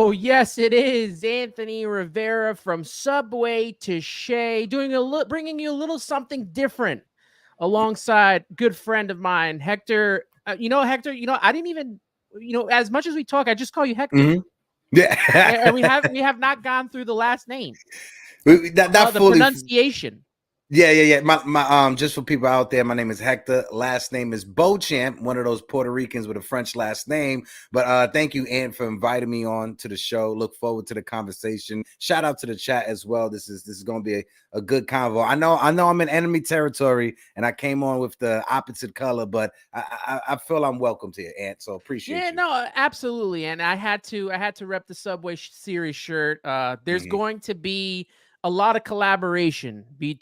Oh, yes, it is Anthony Rivera from Subway to Shea, bringing you a little something different, alongside good friend of mine, Hector. Hector. I didn't even, as much as we talk, I just call you Hector, Hmm. Yeah. and we have not gone through the last name, Not the fully. pronunciation. Yeah. My just for people out there, my name is Hector. Last name is Beauchamp, one of those Puerto Ricans with a French last name. But thank you, Ant, for inviting me on to the show. Look forward to the conversation. Shout out to the chat as well. This is going to be a good convo. I know I'm in enemy territory, and I came on with the opposite color, but I feel I'm welcomed here, Ant. So appreciate Yeah, you. no, absolutely. And I had to rep the Subway series shirt. There's Hmm. going to be a lot of collaboration Yes.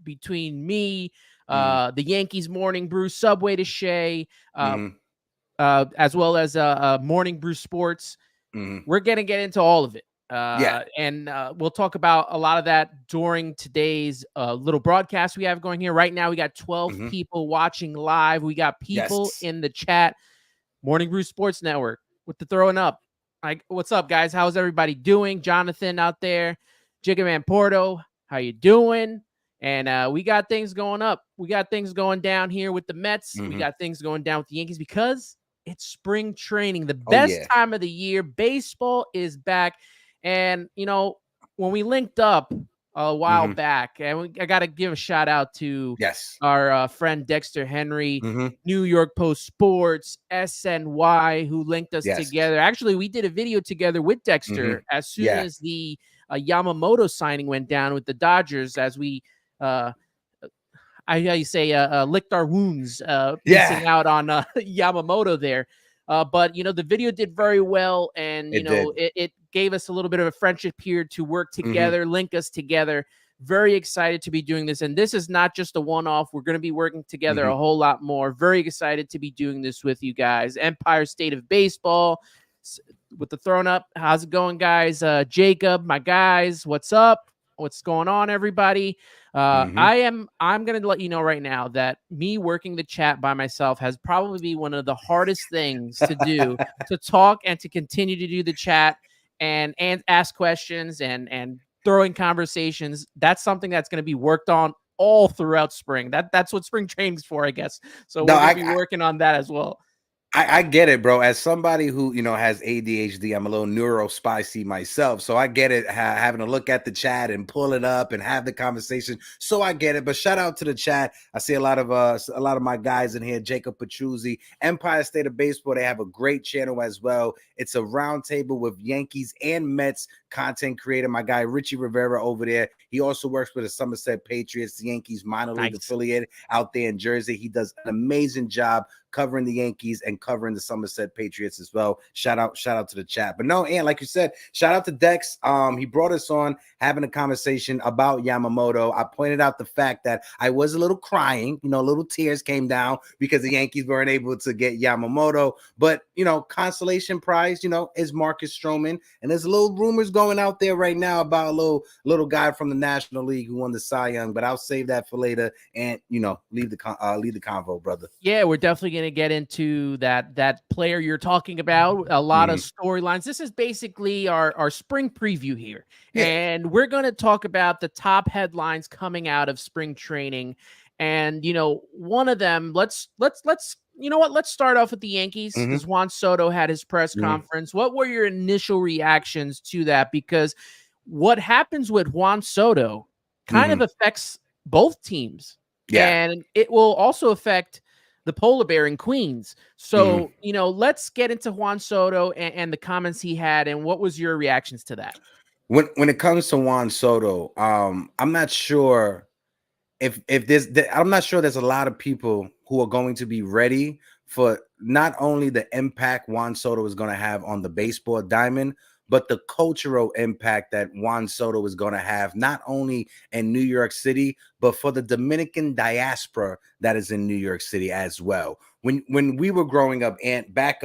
between me, Hmm. the Yankees Morning Brew, Subway to Shea, uh, Hmm. as well as Morning Brew Sports. Hmm. We're gonna get into all of it. Yeah. And we'll talk about a lot of that during today's little broadcast we have going here. Right now, we got 12 Hmm. people watching live. We got people Yes. in the chat. Morning Brew Sports Network with the throwing up. Like, what's up, guys? How's everybody doing? Jonathan out there, Jiggaman Porto, how you doing? And we got things going up. We got things going down here with the Mets. We Hmm. got things going down with the Yankees because it's spring training, the Oh best yeah. time of the year. Baseball is back. And, when we linked up a while Hmm. back, and I got to give a shout out to Yes. our friend Dexter Henry, Hmm. New York Post Sports, SNY, who linked us Yes. together. Actually, we did a video together with Hmm. Dexter as soon Yeah. as the Yamamoto signing went down with the Dodgers, as we, how you say, licked our wounds, Yeah. missing out on Yamamoto there. But the video did very well, and It did. it gave us a little bit of a friendship here to work Hmm. together, link us together. Very excited to be doing this, and this is not just a one-off. We're going to be working together Hmm. a whole lot more. Very excited to be doing this with you guys. Empire State of Baseball with the thrown up. How's it going, guys? Jacob, my guys, what's up? What's going on, everybody? Hmm. I'm gonna let you know right now that me working the chat by myself has probably been one of the hardest things to do, to talk and to continue to do the chat and ask questions and throwing conversations. That's something that's going to be worked on all throughout spring. That's what spring training's for, I guess. So No, we're going to be working on that as well. I get it, bro. As somebody who has ADHD, I'm a little neuro spicy myself, so I get it. Having to look at the chat and pull it up and have the conversation, so I get it. But shout out to the chat. I see a lot of my guys in here. Jacob Petruzzi, Empire State of Baseball. They have a great channel as well. It's a roundtable with Yankees and Mets content creator. My guy Richie Rivera over there. He also works with the Somerset Patriots, the Yankees minor league affiliate out there in Jersey. He does an amazing job covering the Yankees and covering the Somerset Patriots as well. Shout out to the chat. But no, and like you said, shout out to Dex. He brought us on having a conversation about Yamamoto. I pointed out the fact that I was a little crying, little tears came down because the Yankees weren't able to get Yamamoto. But consolation prize, is Marcus Stroman. And there's a little rumors going out there right now about a little guy from the National League who won the Cy Young, but I'll save that for later and leave the convo, brother. Yeah, we're definitely going to get into that player you're talking about. A lot of storylines. This is basically our spring preview here. Yeah. And we're going to talk about the top headlines coming out of spring training. And one of them, let's start off with the Yankees, because Juan Soto had his press conference. What were your initial reactions to that? Because what happens with Juan Soto kind of affects both teams. Yeah. And it will also affect the polar bear in Queens. So, let's get into Juan Soto and the comments he had, and what was your reactions to that? When it comes to Juan Soto, I'm not sure if I'm not sure there's a lot of people who are going to be ready for not only the impact Juan Soto is going to have on the baseball diamond, but the cultural impact that Juan Soto is going to have, not only in New York City, but for the Dominican diaspora that is in New York City as well. When we were growing up, and back,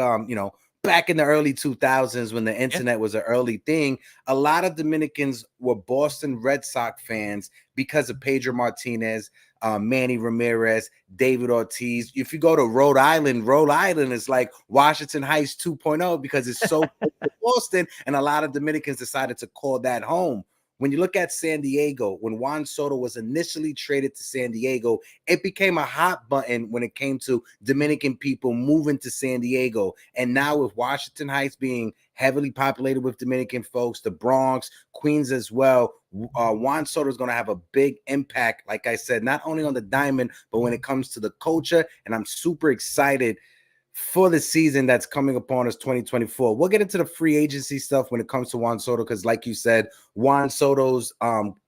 back in the early 2000s when the internet was an early thing, a lot of Dominicans were Boston Red Sox fans because of Pedro Martinez, Manny Ramirez, David Ortiz. If you go to Rhode Island is like Washington Heights 2.0 because it's so close to Boston, and a lot of Dominicans decided to call that home. When you look at San Diego, when Juan Soto was initially traded to San Diego, it became a hot button when it came to Dominican people moving to San Diego. And now with Washington Heights being heavily populated with Dominican folks, the Bronx, Queens as well, Juan Soto is going to have a big impact, like I said, not only on the diamond, but when it comes to the culture. And I'm super excited for the season that's coming upon us 2024. We'll get into the free agency stuff when it comes to Juan Soto, because like you said, Juan Soto's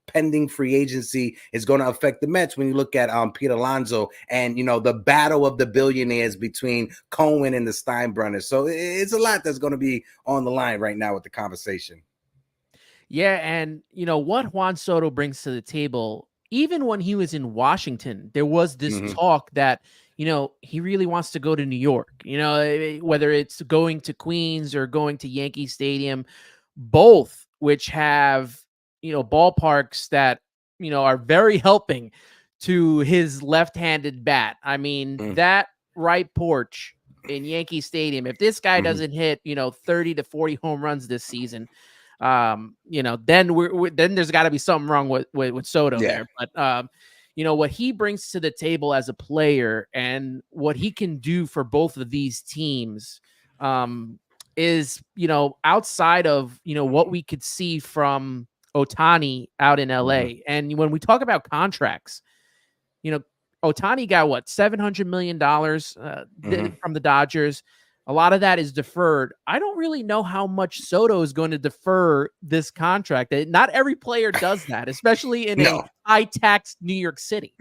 pending free agency is going to affect the Mets when you look at Pete Alonso and, you know, the battle of the billionaires between Cohen and the Steinbrenners. So it's a lot that's going to be on the line right now with the conversation. Yeah, and you know what Juan Soto brings to the table, even when he was in Washington, there was this talk that, you know, he really wants to go to New York, you know, whether it's going to Queens or going to Yankee Stadium, both which have, you know, ballparks that, you know, are very helping to his left-handed bat. I mean, that right porch in Yankee Stadium, if this guy doesn't hit, you know, 30 to 40 home runs this season, you know, then then there's got to be something wrong with Soto there. But you know, what he brings to the table as a player and what he can do for both of these teams is, you know, outside of, you know, what we could see from Ohtani out in LA. And when we talk about contracts, you know, Ohtani got what, $700 million from the Dodgers. A lot of that is deferred. I don't really know how much Soto is going to defer this contract. Not every player does that, especially in a high tax New York City.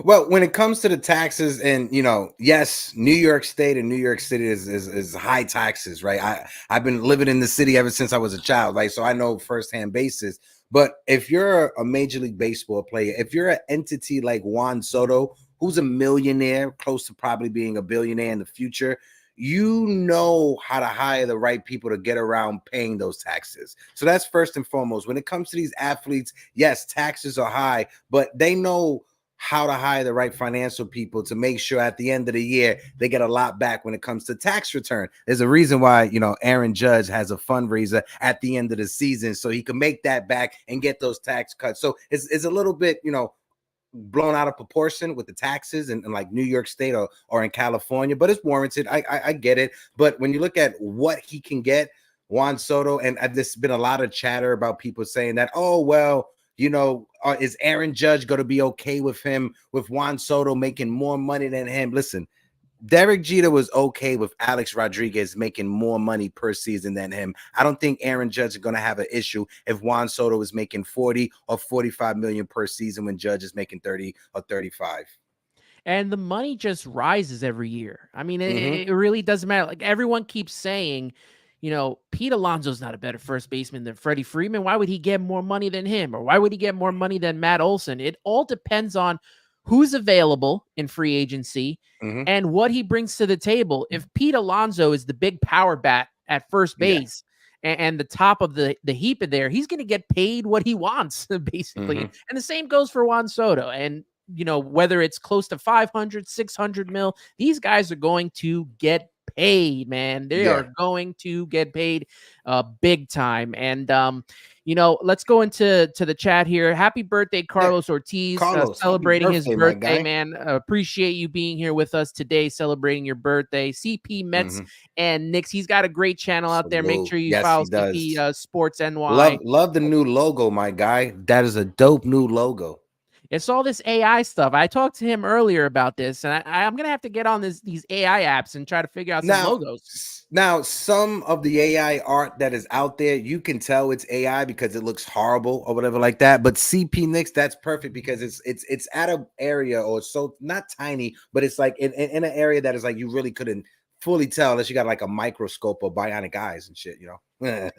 Well, when it comes to the taxes, and you know, yes, New York State and New York City is high taxes, right? I've been living in the city ever since I was a child, right? So I know firsthand basis. But if you're a Major League Baseball player, if you're an entity like Juan Soto, who's a millionaire, close to probably being a billionaire in the future, you know how to hire the right people to get around paying those taxes. So that's first and foremost. When it comes to these athletes, yes, taxes are high, but they know how to hire the right financial people to make sure at the end of the year they get a lot back when it comes to tax return. There's a reason why, you know, Aaron Judge has a fundraiser at the end of the season so he can make that back and get those tax cuts. So it's a little bit, you know, blown out of proportion with the taxes and like New York State or in California, but it's warranted. I get it. But when you look at what he can get, Juan Soto, and there's been a lot of chatter about people saying that, oh, well, you know, is Aaron Judge going to be okay with him, with Juan Soto making more money than him? Listen, Derek Jeter was okay with Alex Rodriguez making more money per season than him. I don't think Aaron Judge is going to have an issue if Juan Soto is making 40 or 45 million per season when Judge is making 30 or 35. And the money just rises every year. I mean, it really doesn't matter. Like everyone keeps saying, you know, Pete Alonso's not a better first baseman than Freddie Freeman. Why would he get more money than him? Or why would he get more money than Matt Olson? It all depends on who's available in free agency and what he brings to the table. If Pete Alonso is the big power bat at first base and the top of the heap of there, he's going to get paid what he wants, basically. And the same goes for Juan Soto. And, you know, whether it's close to 500, 600 mil, these guys are going to get paid, man. They are going to get paid big time. And you know, let's go into the chat here. Happy birthday, Carlos Ortiz. Carlos, celebrating his birthday, man. Appreciate you being here with us today, celebrating your birthday. CP Mets and Knicks. He's got a great channel out there. Make sure you follow CP Sports NY. Love the new logo, my guy. That is a dope new logo. It's all this AI stuff. I talked to him earlier about this, and I'm gonna have to get on these AI apps and try to figure out some logos. Now, some of the AI art that is out there, you can tell it's AI because it looks horrible or whatever like that. But CP Knicks, that's perfect because it's at an area, or so not tiny, but it's like in an area that is like you really couldn't fully tell unless you got like a microscope or bionic eyes and shit, you know.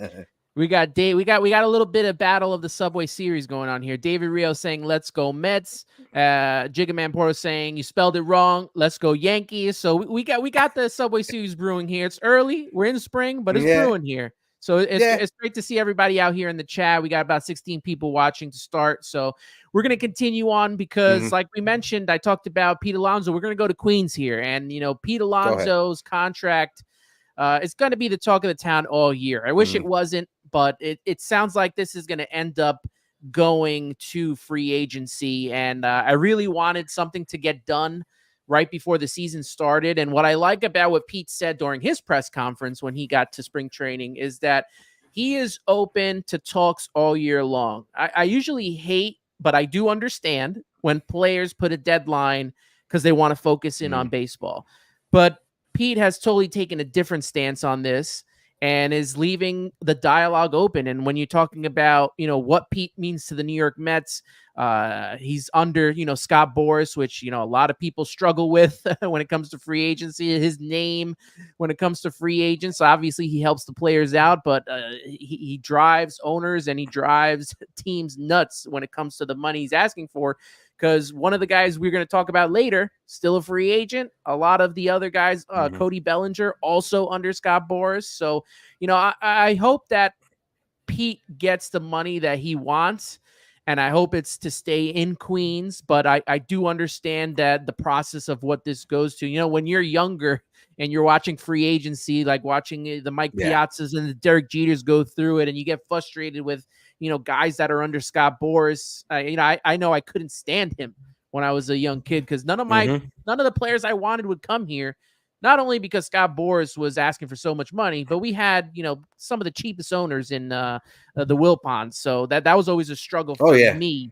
We got a little bit of battle of the Subway Series going on here. David Rio saying "Let's go Mets." Jigaman Porto saying "You spelled it wrong. Let's go Yankees." So we got the Subway Series brewing here. It's early. We're in spring, but it's Yeah, brewing here. So it's great to see everybody out here in the chat. We got about 16 people watching to start. So we're gonna continue on because, like we mentioned, I talked about Pete Alonso. We're gonna go to Queens here, and Pete Go ahead. Alonso's contract. It's going to be the talk of the town all year. I wish it wasn't, but it sounds like this is going to end up going to free agency. And I really wanted something to get done right before the season started. And what I like about what Pete said during his press conference when he got to spring training is that he is open to talks all year long. I usually hate, but I do understand when players put a deadline because they want to focus in on baseball. But Pete has totally taken a different stance on this and is leaving the dialogue open. And when you're talking about, what Pete means to the New York Mets, he's under, Scott Boras, which, a lot of people struggle with when it comes to free agency. His name, when it comes to free agents, obviously he helps the players out, but he drives owners and he drives teams nuts when it comes to the money he's asking for. Because one of the guys we're going to talk about later, still a free agent. A lot of the other guys, Cody Bellinger, also under Scott Boras. So, I hope that Pete gets the money that he wants, and I hope it's to stay in Queens. But I do understand that the process of what this goes to, when you're younger and you're watching free agency, like watching the Mike Piazzas and the Derek Jeters go through it, and you get frustrated with, guys that are under Scott Boras. I know I couldn't stand him when I was a young kid because none of the players I wanted would come here. Not only because Scott Boras was asking for so much money, but we had, some of the cheapest owners in the Wilpons. So that was always a struggle for me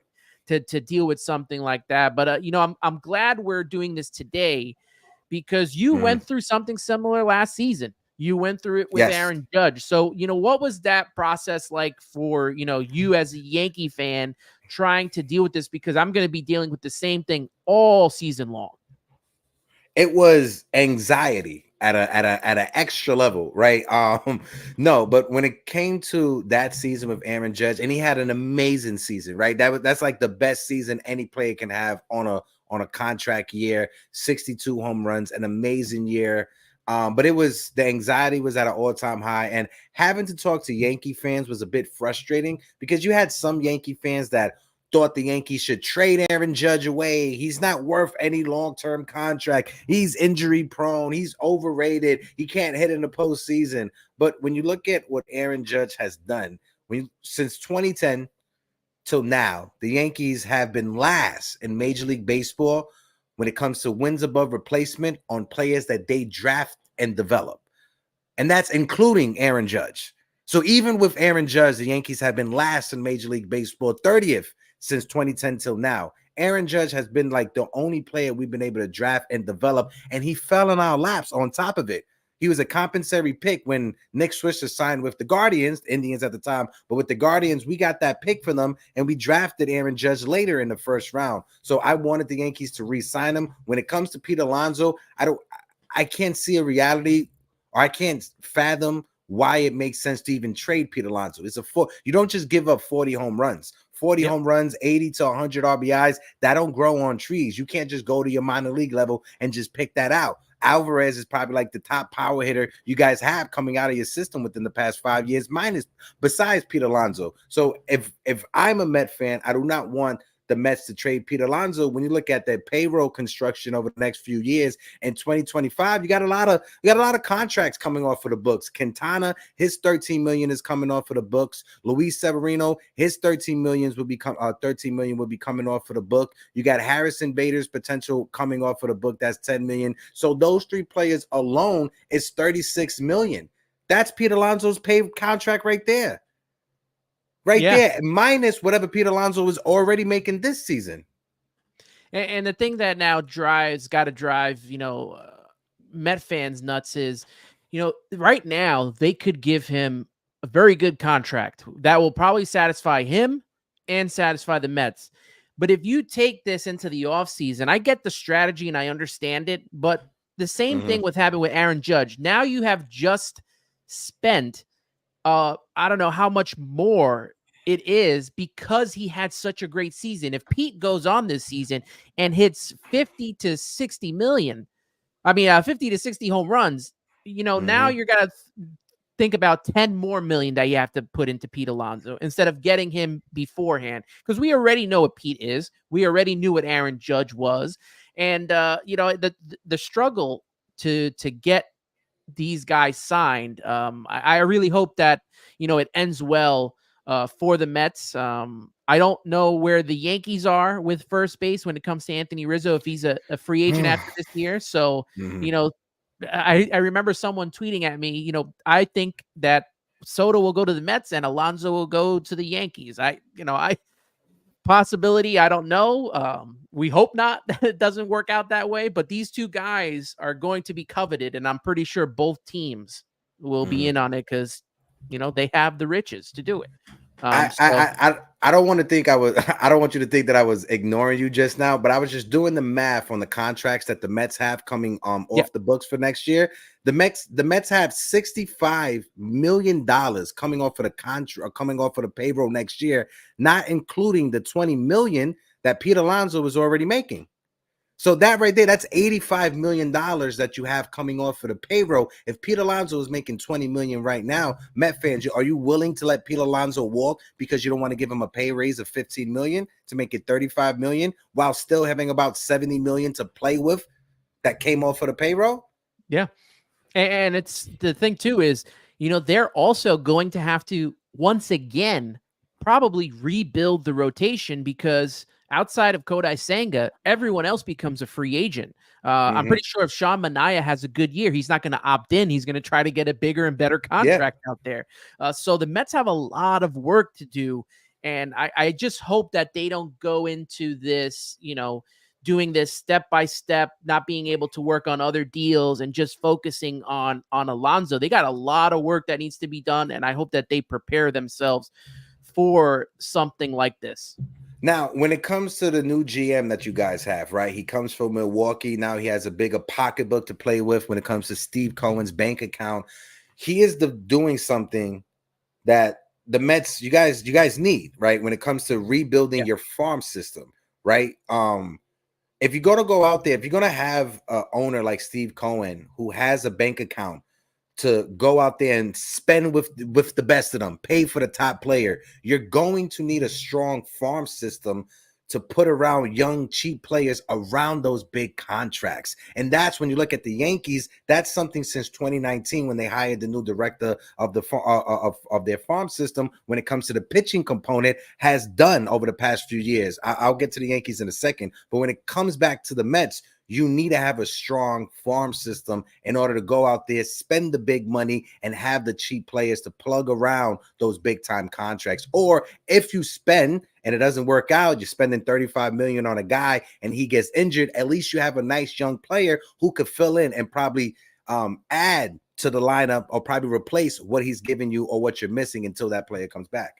to deal with something like that. But I'm glad we're doing this today because you went through something similar last season. You went through it with Aaron Judge. So, what was that process like for, you as a Yankee fan trying to deal with this? Because I'm going to be dealing with the same thing all season long. It was anxiety at an extra level, right? No, but when it came to that season with Aaron Judge, and he had an amazing season, right? That's like the best season any player can have on a contract year. 62 home runs, an amazing year. But the anxiety was at an all-time high, and having to talk to Yankee fans was a bit frustrating because you had some Yankee fans that thought the Yankees should trade Aaron Judge away. He's not worth any long-term contract. He's injury prone. He's overrated. He can't hit in the postseason. But when you look at what Aaron Judge has done, since 2010 till now, the Yankees have been last in Major League Baseball when it comes to wins above replacement on players that they draft and develop. And that's including Aaron Judge. So even with Aaron Judge, the Yankees have been last in Major League Baseball, 30th since 2010 till now. Aaron Judge has been like the only player we've been able to draft and develop, and he fell in our laps on top of it. He was a compensatory pick when Nick Swisher signed with the Indians at the time. But with the Guardians, we got that pick for them, and we drafted Aaron Judge later in the first round. So I wanted the Yankees to re-sign him. When it comes to Pete Alonso, I can't see a reality, or I can't fathom why it makes sense to even trade Pete Alonso. You don't just give up 40 home runs. 40 home runs, 80 to 100 RBIs, that don't grow on trees. You can't just go to your minor league level and just pick that out. Alvarez is probably like the top power hitter you guys have coming out of your system within the past 5 years, besides Pete Alonso. So if I'm a Met fan, I do not want the Mets to trade Pete Alonso. When you look at their payroll construction over the next few years, in 2025, you got a lot of contracts coming off of the books. Quintana, his $13 million is coming off of the books. Luis Severino, his $13 million will be coming off of the book. You got Harrison Bader's potential coming off of the book. That's $10 million. So those three players alone is $36 million. That's Pete Alonso's pay contract right there. There, minus whatever Pete Alonso was already making this season. And the thing that now got to drive, Met fans nuts is, right now they could give him a very good contract that will probably satisfy him and satisfy the Mets. But if you take this into the offseason, I get the strategy and I understand it, but the same thing happened with Aaron Judge. Now you have just spent I don't know how much more it is because he had such a great season. If Pete goes on this season and hits 50 to 60 million, 50 to 60 home runs, now Mm-hmm. you're going to think about 10 more million that you have to put into Pete Alonso instead of getting him beforehand. Because we already know what Pete is. We already knew what Aaron Judge was. And, the struggle to get these guys signed. I really hope that it ends well for the Mets. I don't know where the Yankees are with first base when it comes to Anthony Rizzo if he's a free agent after this year. So Mm-hmm. you know, I remember someone tweeting at me. I think that Soto will go to the Mets and Alonso will go to the Yankees. I possibility. I don't know. We hope not. It doesn't work out that way. But these two guys are going to be coveted, and I'm pretty sure both teams will be Mm-hmm. in on it because they have the riches to do it. I I So I I I don't want to think I was I don't want you to think that I was ignoring you just now, but I was just doing the math on the contracts that the Mets have coming yeah, off the books for next year. The Mets have $65 million coming off of the contract, coming off of the payroll next year, not including the 20 million that Pete Alonso was already making. So that right there, that's $85 million that you have coming off for the payroll. If Pete Alonso is making 20 million right now, Met fans, are you willing to let Pete Alonso walk because you don't want to give him a pay raise of 15 million to make it 35 million while still having about 70 million to play with that came off of the payroll? yeah. And it's the thing too is, they're also going to have to once again probably rebuild the rotation because outside of Kodai Senga, everyone else becomes a free agent. I'm Mm-hmm. pretty sure if Sean Manaea has a good year, he's not going to opt in. He's going to try to get a bigger and better Yeah. contract out there. So the Mets have a lot of work to do. And I just hope that they don't go into this, doing this step by step, not being able to work on other deals and just focusing on Alonso. They got a lot of work that needs to be done, and I hope that they prepare themselves for something like this. Now, when it comes to the new GM that you guys have, right? He comes from Milwaukee. Now he has a bigger pocketbook to play with when it comes to Steve Cohen's bank account. He is doing something that the Mets, you guys need, right? When it comes to rebuilding Yeah. your farm system, right? If you're gonna go out there, if you're gonna have an owner like Steve Cohen who has a bank account to go out there and spend with the best of them, pay for the top player, you're going to need a strong farm system to put around young cheap players around those big contracts. And that's when you look at the Yankees, that's something since 2019 when they hired the new director of the of their farm system when it comes to the pitching component has done over the past few years. I'll get to the Yankees in a second, but when it comes back to the Mets, you need to have a strong farm system in order to go out there, spend the big money, and have the cheap players to plug around those big time contracts. Or if you spend and it doesn't work out, you're spending 35 million on a guy and he gets injured, at least you have a nice young player who could fill in and probably add to the lineup or probably replace what he's giving you or what you're missing until that player comes back.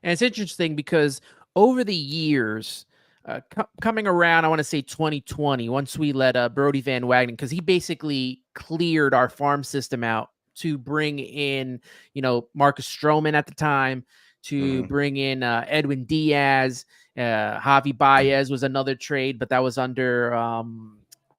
And it's interesting because over the years, coming around, I want to say 2020, once we let Brody Van Wagenen, because he basically cleared our farm system out to bring in, Marcus Stroman at the time, to Mm-hmm. bring in Edwin Diaz. Javi Baez was another trade, but that was under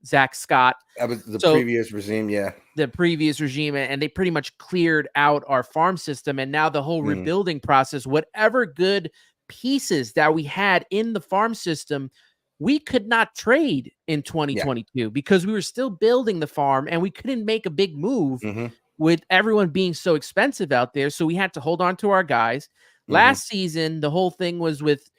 Zach Scott. That was the So previous regime, yeah. the previous regime, and they pretty much cleared out our farm system. And now the whole Mm-hmm. rebuilding process, whatever good pieces that we had in the farm system, we could not trade in Yeah. 2022 because we were still building the farm and we couldn't make a big move Mm-hmm. with everyone being so expensive out there. So we had to hold on to our guys. Mm-hmm. Last season, the whole thing was with,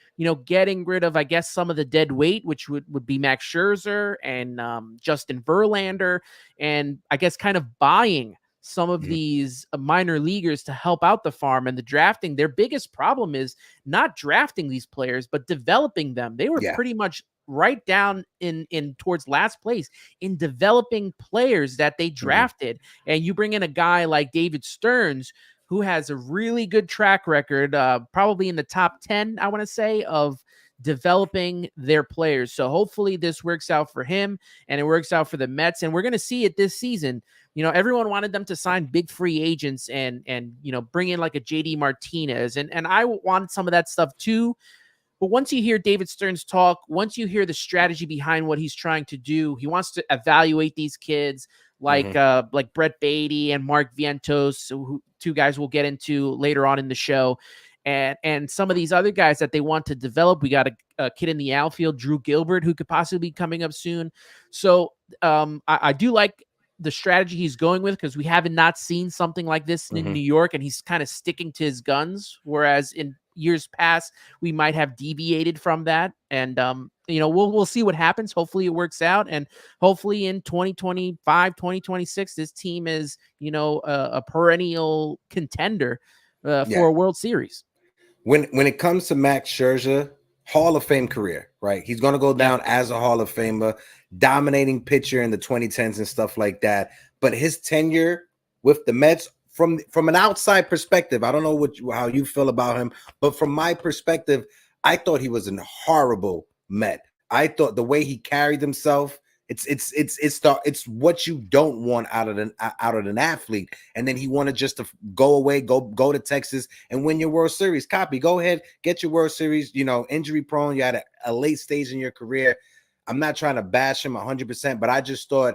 getting rid of, I guess, some of the dead weight, which would be Max Scherzer and Justin Verlander, and I guess kind of buying some of Mm-hmm. these minor leaguers to help out the farm and the drafting. Their biggest problem is not drafting these players, but developing them. They were Yeah. pretty much right down in towards last place in developing players that they Mm-hmm. drafted. And you bring in a guy like David Stearns, who has a really good track record, probably in the top 10, I want to say, of developing their players. So hopefully this works out for him and it works out for the Mets. And we're going to see it this season. Everyone wanted them to sign big free agents and bring in like a JD Martinez. And I wanted some of that stuff too. But once you hear David Stern's talk, once you hear the strategy behind what he's trying to do, he wants to evaluate these kids like Brett Beatty and Mark Vientos, who two guys we'll get into later on in the show. And some of these other guys that they want to develop. We got a kid in the outfield, Drew Gilbert, who could possibly be coming up soon. So I do like the strategy he's going with, because we haven't not seen something like this in New York, and he's kind of sticking to his guns. Whereas in years past, we might have deviated from that. And, we'll see what happens. Hopefully it works out. And hopefully in 2025, 2026, this team is, a perennial contender for a World Series. When it comes to Max Scherzer, Hall of Fame career, right? He's going to go down as a Hall of Famer, dominating pitcher in the 2010s and stuff like that. But his tenure with the Mets, from an outside perspective, I don't know how you feel about him, but from my perspective, I thought he was a horrible Met. I thought the way he carried himself, it's what you don't want out of an athlete. And then he wanted just to go away, go to Texas and win your World Series. Copy, go ahead, get your World Series. Injury prone. You had a late stage in your career. I'm not trying to bash him 100%, but I just thought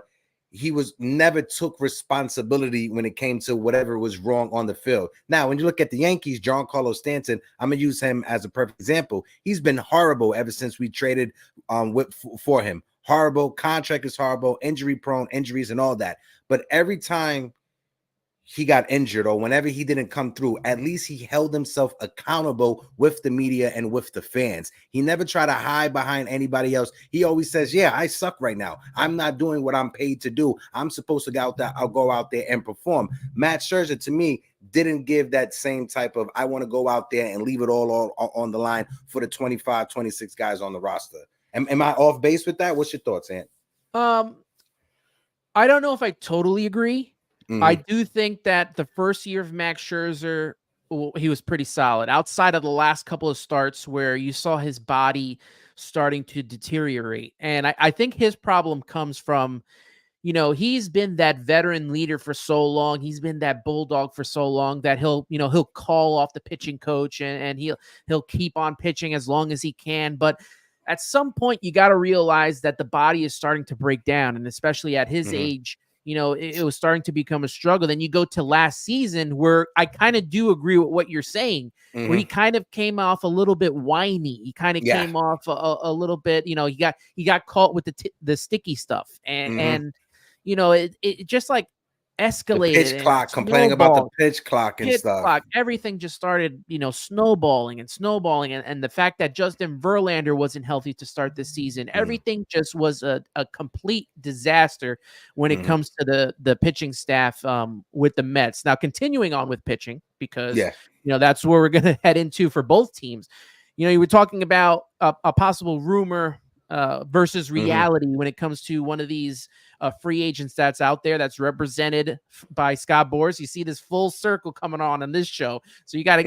he never took responsibility when it came to whatever was wrong on the field. Now, when you look at the Yankees, Giancarlo Stanton, I'm gonna use him as a perfect example. He's been horrible ever since we traded for him. Horrible, contract is horrible, injury prone, injuries and all that. But every time he got injured or whenever he didn't come through, at least he held himself accountable with the media and with the fans. He never tried to hide behind anybody else. He always says, yeah, I suck right now. I'm not doing what I'm paid to do. I'm supposed to go out there. I'll go out there and perform. Matt Scherzer, to me, didn't give that same type of, I want to go out there and leave it all on the line for the 25, 26 guys on the roster. Am I off base with that? What's your thoughts, Ant? I don't know if I totally agree. I do think that the first year of Max Scherzer, he was pretty solid. Outside of the last couple of starts where you saw his body starting to deteriorate. And I think his problem comes from, he's been that veteran leader for so long. He's been that bulldog for so long that he'll call off the pitching coach and he'll keep on pitching as long as he can. But at some point, you got to realize that the body is starting to break down. And especially at his age, it was starting to become a struggle. Then you go to last season where I kind of do agree with what you're saying, where he kind of came off a little bit whiny. He kind of came off a little bit, he got caught with the sticky stuff. And it just like escalated. The pitch clock, complaining about the pitch clock and stuff. Everything just started, snowballing. And the fact that Justin Verlander wasn't healthy to start this season, everything just was a complete disaster when it comes to the pitching staff with the Mets. Now, continuing on with pitching, because that's where we're going to head into for both teams. You were talking about a possible rumor versus reality when it comes to one of these free agents that's out there that's represented by Scott Boras. You see this full circle coming on this show, so you gotta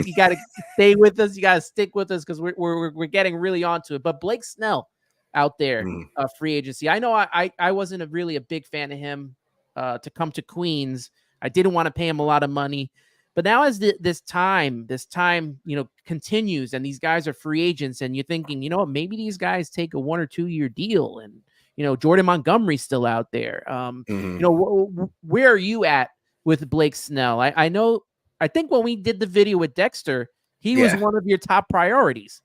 stay with us. You gotta stick with us because we're getting really onto it. But Blake Snell out there, free agency. I know I wasn't really a big fan of him to come to Queens. I didn't want to pay him a lot of money. But now as this time, continues and these guys are free agents and you're thinking, maybe these guys take a 1 or 2 year deal and, Jordan Montgomery's still out there. Where are you at with Blake Snell? I think when we did the video with Dexter, he was one of your top priorities.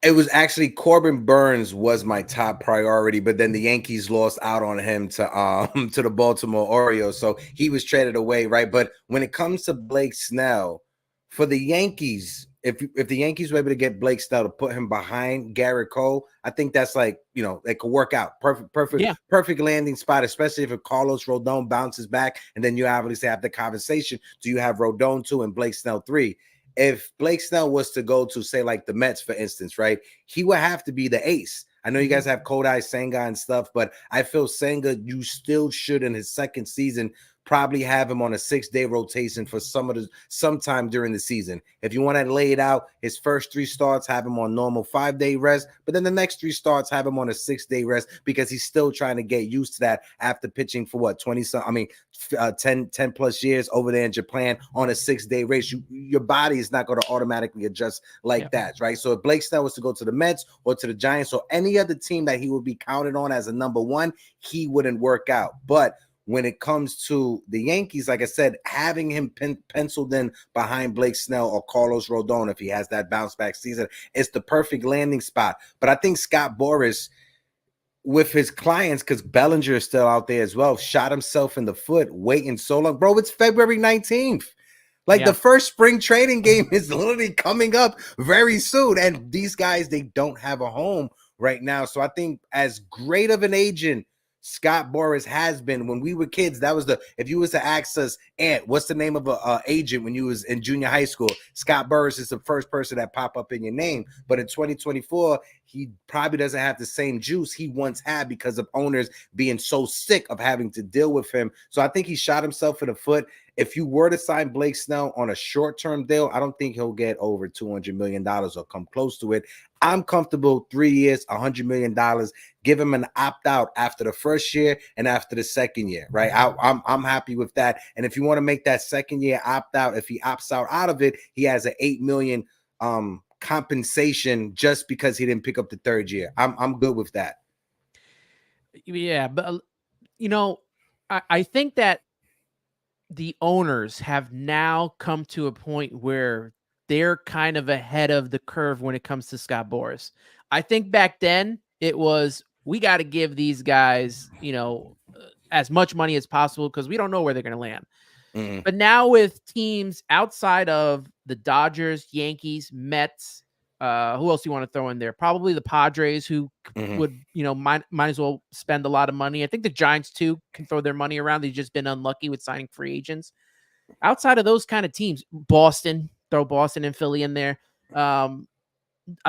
It was actually Corbin Burns was my top priority, but then the Yankees lost out on him to the Baltimore Orioles, so he was traded away, right? But when it comes to Blake Snell, for the Yankees, if the Yankees were able to get Blake Snell to put him behind Garrett Cole, I think that's like, it could work out. Perfect landing spot, especially if Carlos Rodon bounces back, and then you obviously have the conversation. Do you have Rodon 2 and Blake Snell 3? If Blake Snell was to go to, say, like the Mets, for instance, right, he would have to be the ace. I know you guys have Kodai Senga and stuff, but I feel Senga, you still should in his second season probably have him on a 6-day rotation for sometime during the season. If you want to lay it out, his first 3 starts have him on normal 5-day rest, but then the next 3 starts have him on a 6-day rest because he's still trying to get used to that after pitching for what 10 plus years over there in Japan on a 6-day race. Your body is not going to automatically adjust like that, right? So if Blake Snell was to go to the Mets or to the Giants or any other team that he would be counted on as a number 1, he wouldn't work out. But when it comes to the Yankees, like I said, having him penciled in behind Blake Snell or Carlos Rodon, if he has that bounce back season, it's the perfect landing spot. But I think Scott Boras, with his clients, because Bellinger is still out there as well, shot himself in the foot waiting so long. Bro, it's February 19th. Like the first spring training game is literally coming up very soon. And these guys, they don't have a home right now. So I think as great of an agent Scott Boras has been, when we were kids, that was if you was to ask us, Ant, what's the name of a agent when you was in junior high school? Scott Boras is the first person that pop up in your name. But in 2024, he probably doesn't have the same juice he once had because of owners being so sick of having to deal with him. So I think he shot himself in the foot. If you were to sign Blake Snell on a short-term deal, I don't think he'll get over $200 million or come close to it. I'm comfortable 3 years, $100 million. Give him an opt-out after the first year and after the second year, right? I'm happy with that. And if you want to make that second year opt-out, if he opts out of it, he has an $8 million compensation just because he didn't pick up the third year. I'm good with that. Yeah, but I think that the owners have now come to a point where they're kind of ahead of the curve when it comes to Scott Boras. I think back then it was, we got to give these guys, as much money as possible because we don't know where they're going to land. Mm-hmm. But now with teams outside of the Dodgers, Yankees, Mets, who else do you want to throw in there? Probably the Padres, who would, might as well spend a lot of money. I think the Giants too can throw their money around. They've just been unlucky with signing free agents. Outside of those kind of teams, Boston, throw Boston and Philly in there.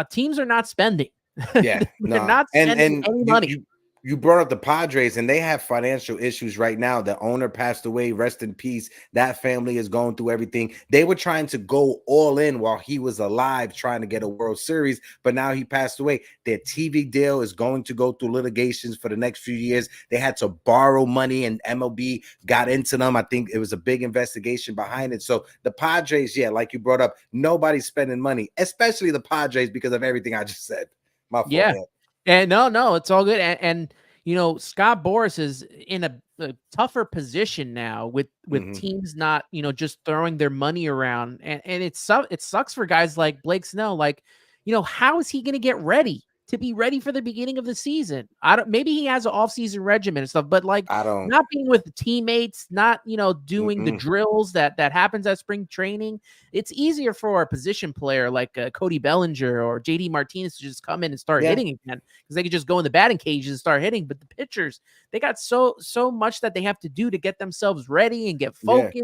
Teams are not spending. Yeah, they're not spending any money. You brought up the Padres, and they have financial issues right now. The owner passed away. Rest in peace. That family is going through everything. They were trying to go all in while he was alive, trying to get a World Series, but now he passed away. Their TV deal is going to go through litigations for the next few years. They had to borrow money, and MLB got into them. I think it was a big investigation behind it. So the Padres, yeah, like you brought up, nobody's spending money, especially the Padres, because of everything I just said. My fault. Yeah. And no, it's all good. And Scott Boras is in a tougher position now with teams not, just throwing their money around. And it sucks for guys like Blake Snell. Like, how is he going to get ready to be ready for the beginning of the season? Maybe he has an off-season regimen and stuff, but not being with the teammates, not, doing the drills that happens at spring training. It's easier for a position player like Cody Bellinger or JD Martinez to just come in and start hitting again, because they could just go in the batting cages and start hitting. But the pitchers, they got so much that they have to do to get themselves ready and get focused.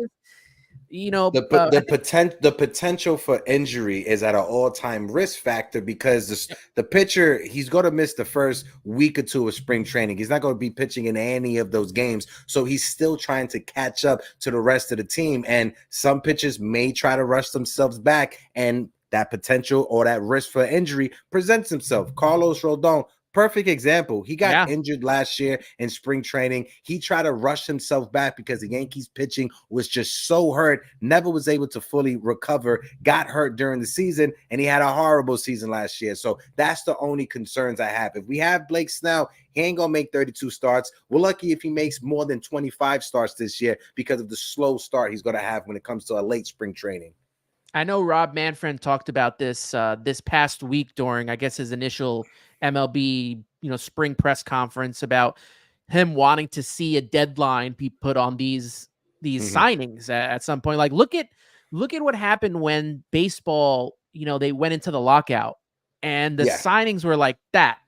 The potential for injury is at an all-time risk factor, because the pitcher, he's going to miss the first week or two of spring training. He's not going to be pitching in any of those games, so he's still trying to catch up to the rest of the team. And some pitchers may try to rush themselves back, and that potential or that risk for injury presents himself. Carlos Rodon, perfect example. He got injured last year in spring training. He tried to rush himself back because the Yankees pitching was just so hurt, never was able to fully recover, got hurt during the season, and he had a horrible season last year. So that's the only concerns I have. If we have Blake Snell, he ain't going to make 32 starts. We're lucky if he makes more than 25 starts this year because of the slow start he's going to have when it comes to a late spring training. I know Rob Manfred talked about this this past week during, I guess, his initial MLB, spring press conference, about him wanting to see a deadline be put on these signings at some point. Like, look at what happened when baseball, they went into the lockout and the signings were like that.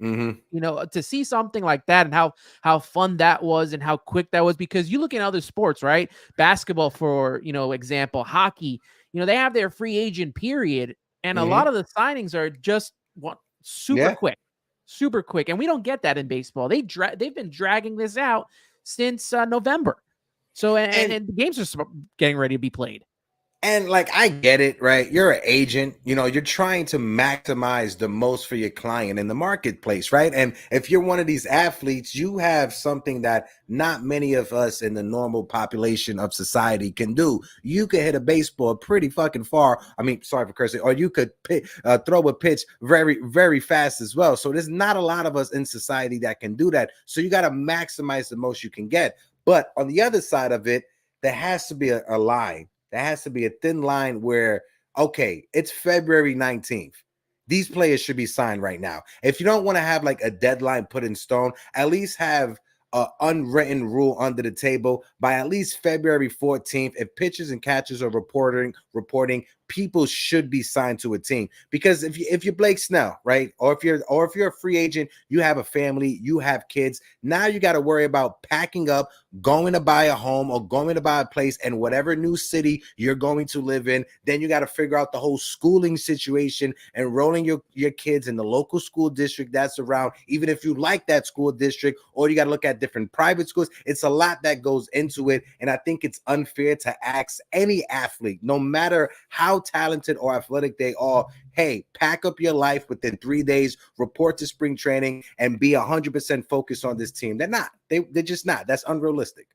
To see something like that and how fun that was and how quick that was, because you look at other sports, right? Basketball, for example, hockey, they have their free agent period, and a lot of the signings are just super quick, and we don't get that in baseball. They've been dragging this out since November. So And and the games are getting ready to be played. And like, I get it, right? You're an agent, you're trying to maximize the most for your client in the marketplace, right? And if you're one of these athletes, you have something that not many of us in the normal population of society can do. You could hit a baseball pretty fucking far. I mean, sorry for cursing, or you could throw a pitch very, very fast as well. So there's not a lot of us in society that can do that. So you got to maximize the most you can get. But on the other side of it, there has to be a line. There has to be a thin line where, okay, it's February 19th. These players should be signed right now. If you don't want to have like a deadline put in stone, at least have an unwritten rule under the table by at least February 14th. If pitchers and catchers are reporting, people should be signed to a team. Because if you're Blake Snell, right, or if you're a free agent, you have a family, you have kids. Now you got to worry about packing up, going to buy a home or going to buy a place in whatever new city you're going to live in. Then you got to figure out the whole schooling situation, enrolling your kids in the local school district that's around, even if you like that school district, or you got to look at different private schools. It's a lot that goes into it. And I think it's unfair to ask any athlete, no matter how talented or athletic they are, hey, pack up your life within 3 days, report to spring training, and be 100% focused on this team. They're not. They're just not. That's unrealistic.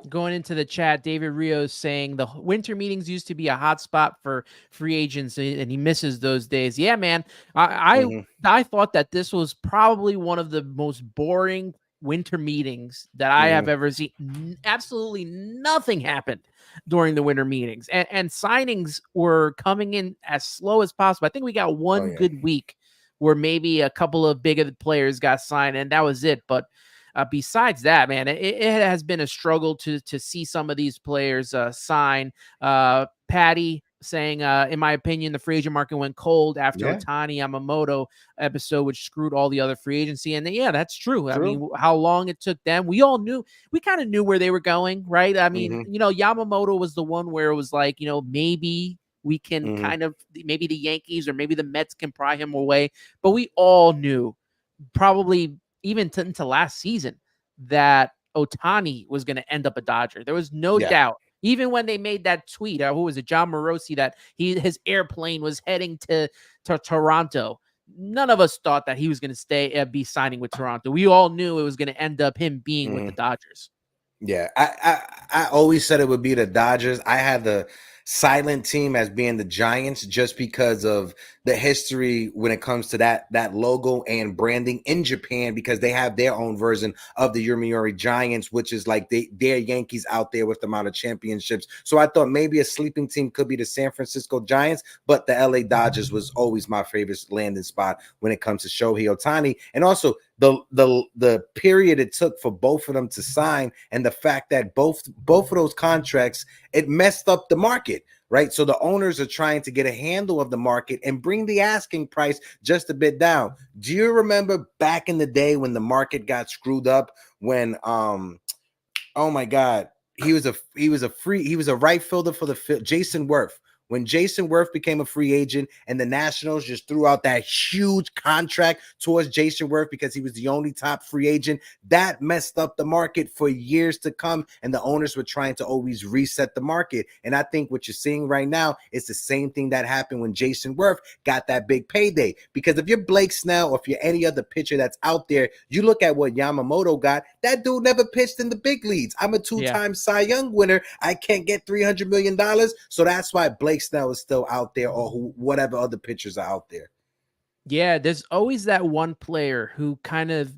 Going into the chat, David Rios saying the winter meetings used to be a hot spot for free agents, and he misses those days. Yeah, man. I thought that this was probably one of the most boring winter meetings that I have ever seen. Absolutely nothing happened during the winter meetings, and signings were coming in as slow as possible. I think we got one good week where maybe a couple of bigger players got signed, and that was it. But besides that, man, it has been a struggle to see some of these players sign. Patty saying, in my opinion, the free agent market went cold after Ohtani Yamamoto episode, which screwed all the other free agency. And yeah, that's true. I mean, how long it took them, we kind of knew where they were going, right? I mean, Yamamoto was the one where it was like, maybe we can maybe the Yankees or maybe the Mets can pry him away. But we all knew, probably even into last season, that Ohtani was going to end up a Dodger. There was no doubt. Even when they made that tweet, who was it, John Morosi, that his airplane was heading to Toronto. None of us thought that he was going to be signing with Toronto. We all knew it was going to end up him being with the Dodgers. Yeah, I always said it would be the Dodgers. I had the silent team as being the Giants just because of the history when it comes to that logo and branding in Japan, because they have their own version of the Yomiuri Giants, which is like their Yankees out there with the amount of championships. So I thought maybe a sleeping team could be the San Francisco Giants, but the LA Dodgers was always my favorite landing spot when it comes to Shohei Ohtani. And also the period it took for both of them to sign, and the fact that both of those contracts, it messed up the market, right? So the owners are trying to get a handle of the market and bring the asking price just a bit down. Do you remember back in the day when the market got screwed up, when oh my God, he was a right fielder for the Jason Worth. When Jason Worth became a free agent and the Nationals just threw out that huge contract towards Jason Worth because he was the only top free agent, that messed up the market for years to come. And the owners were trying to always reset the market. And I think what you're seeing right now is the same thing that happened when Jason Worth got that big payday. Because if you're Blake Snell or if you're any other pitcher that's out there, you look at what Yamamoto got. That dude never pitched in the big leagues. I'm a two-time Cy Young winner. I can't get $300 million. So that's why Blake Snell is still out there, or whatever other pitchers are out there. Yeah, there's always that one player who kind of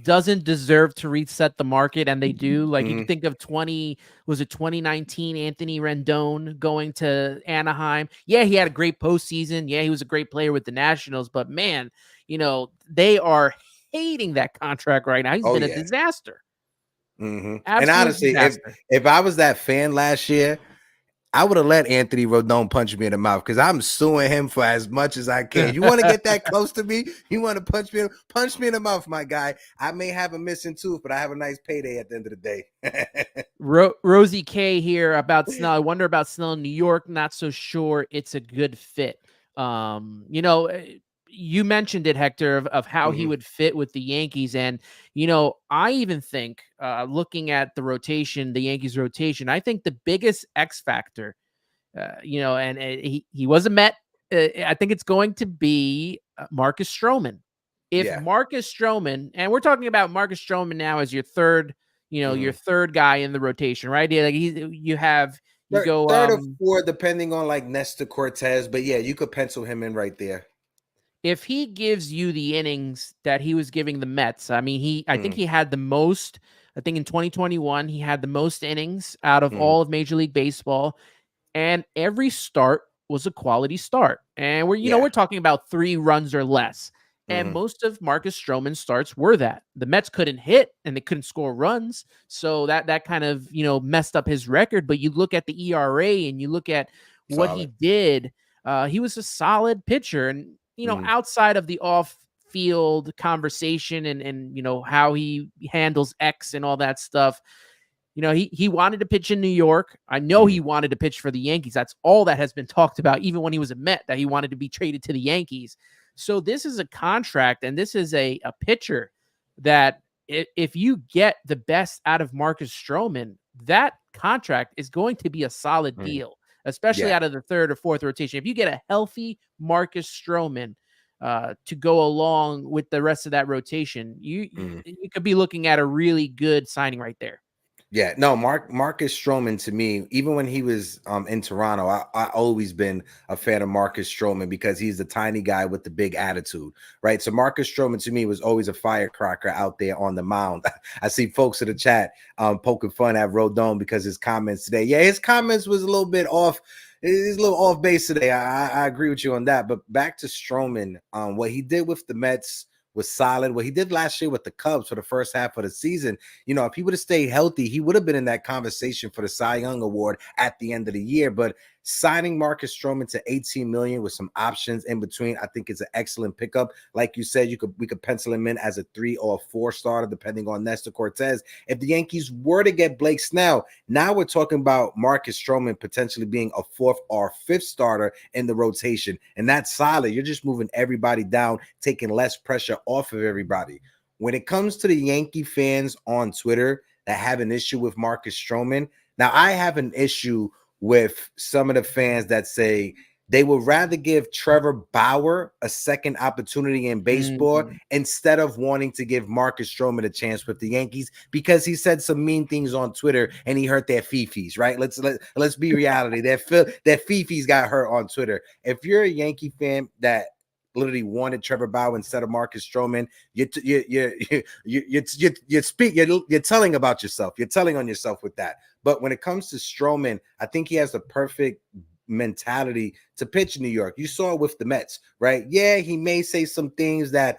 doesn't deserve to reset the market, and they do. Like you can think of 2019 Anthony Rendon going to Anaheim. Yeah, he had a great postseason. Yeah, he was a great player with the Nationals, but man, they are hating that contract right now. He's been a disaster. And honestly, if I was that fan last year, I would have let Anthony Rendon punch me in the mouth, because I'm suing him for as much as I can. You want to get that close to me? You want to punch me in the mouth, my guy. I may have a missing tooth, but I have a nice payday at the end of the day. Rosie K here about Snell. I wonder about Snell in New York. Not so sure it's a good fit. you mentioned it, Hector, of how he Hmm. would fit with the Yankees. And, I even think looking at the rotation, the Yankees rotation, I think the biggest X factor, and he was a Met. I think it's going to be Marcus Stroman. If Yeah. Marcus Stroman, and we're talking about Marcus Stroman now as your third, your Hmm. third guy in the rotation, right? Yeah, like you go, Third or fourth, depending on like Nestor Cortez, but yeah, you could pencil him in right there. if he gives you the innings that he was giving the Mets, I mean, I think Mm, he had the most. I think in 2021 he had the most innings out of mm, all of Major League Baseball, and every start was a quality start. And yeah. we're talking about 3 runs or less. And Hmm. most of Marcus Stroman's starts were that. The Mets couldn't hit and they couldn't score runs. So that kind of, messed up his record. But you look at the ERA and you look at what he Solid. did, he was a solid pitcher. And, Mm, outside of the off field conversation and how he handles X and all that stuff, he wanted to pitch in New York. I know mm, he wanted to pitch for the Yankees. That's all that has been talked about, even when he was a Met, that he wanted to be traded to the Yankees. So this is a contract, and this is a pitcher that if you get the best out of Marcus Stroman, that contract is going to be a solid mm, deal, especially yeah. out of the third or fourth rotation. If you get a healthy Marcus Stroman to go along with the rest of that rotation, Mm. you could be looking at a really good signing right there. Yeah, no, Marcus Stroman to me, even when he was in Toronto, I always been a fan of Marcus Stroman because he's the tiny guy with the big attitude, right? So Marcus Stroman to me was always a firecracker out there on the mound. I see folks in the chat poking fun at Rodon because his comments today. Yeah, his comments was a little bit off. He's a little off base today. I agree with you on that. But back to Stroman, what he did with the Mets was solid. What he did last year with the Cubs for the first half of the season, if he would have stayed healthy, he would have been in that conversation for the Cy Young Award at the end of the year. But signing Marcus Stroman to 18 million with some options in between, I think is an excellent pickup. Like you said, we could pencil him in as a 3 or 4 starter, depending on Nestor Cortez. If the Yankees were to get Blake Snell, now we're talking about Marcus Stroman potentially being a 4th or 5th starter in the rotation. And that's solid. You're just moving everybody down, taking less pressure off of everybody. When it comes to the Yankee fans on Twitter that have an issue with Marcus Stroman, now I have an issue with some of the fans that say they would rather give Trevor Bauer a second opportunity in baseball Mhm. instead of wanting to give Marcus Stroman a chance with the Yankees because he said some mean things on Twitter and he hurt their fifis, right? Let's be reality. Their fifis got hurt on Twitter. If you're a Yankee fan that literally wanted Trevor Bauer instead of Marcus Stroman, you're telling about yourself. You're telling on yourself with that. But when it comes to Stroman, I think he has the perfect mentality to pitch in New York. You saw it with the Mets, right? Yeah, he may say some things that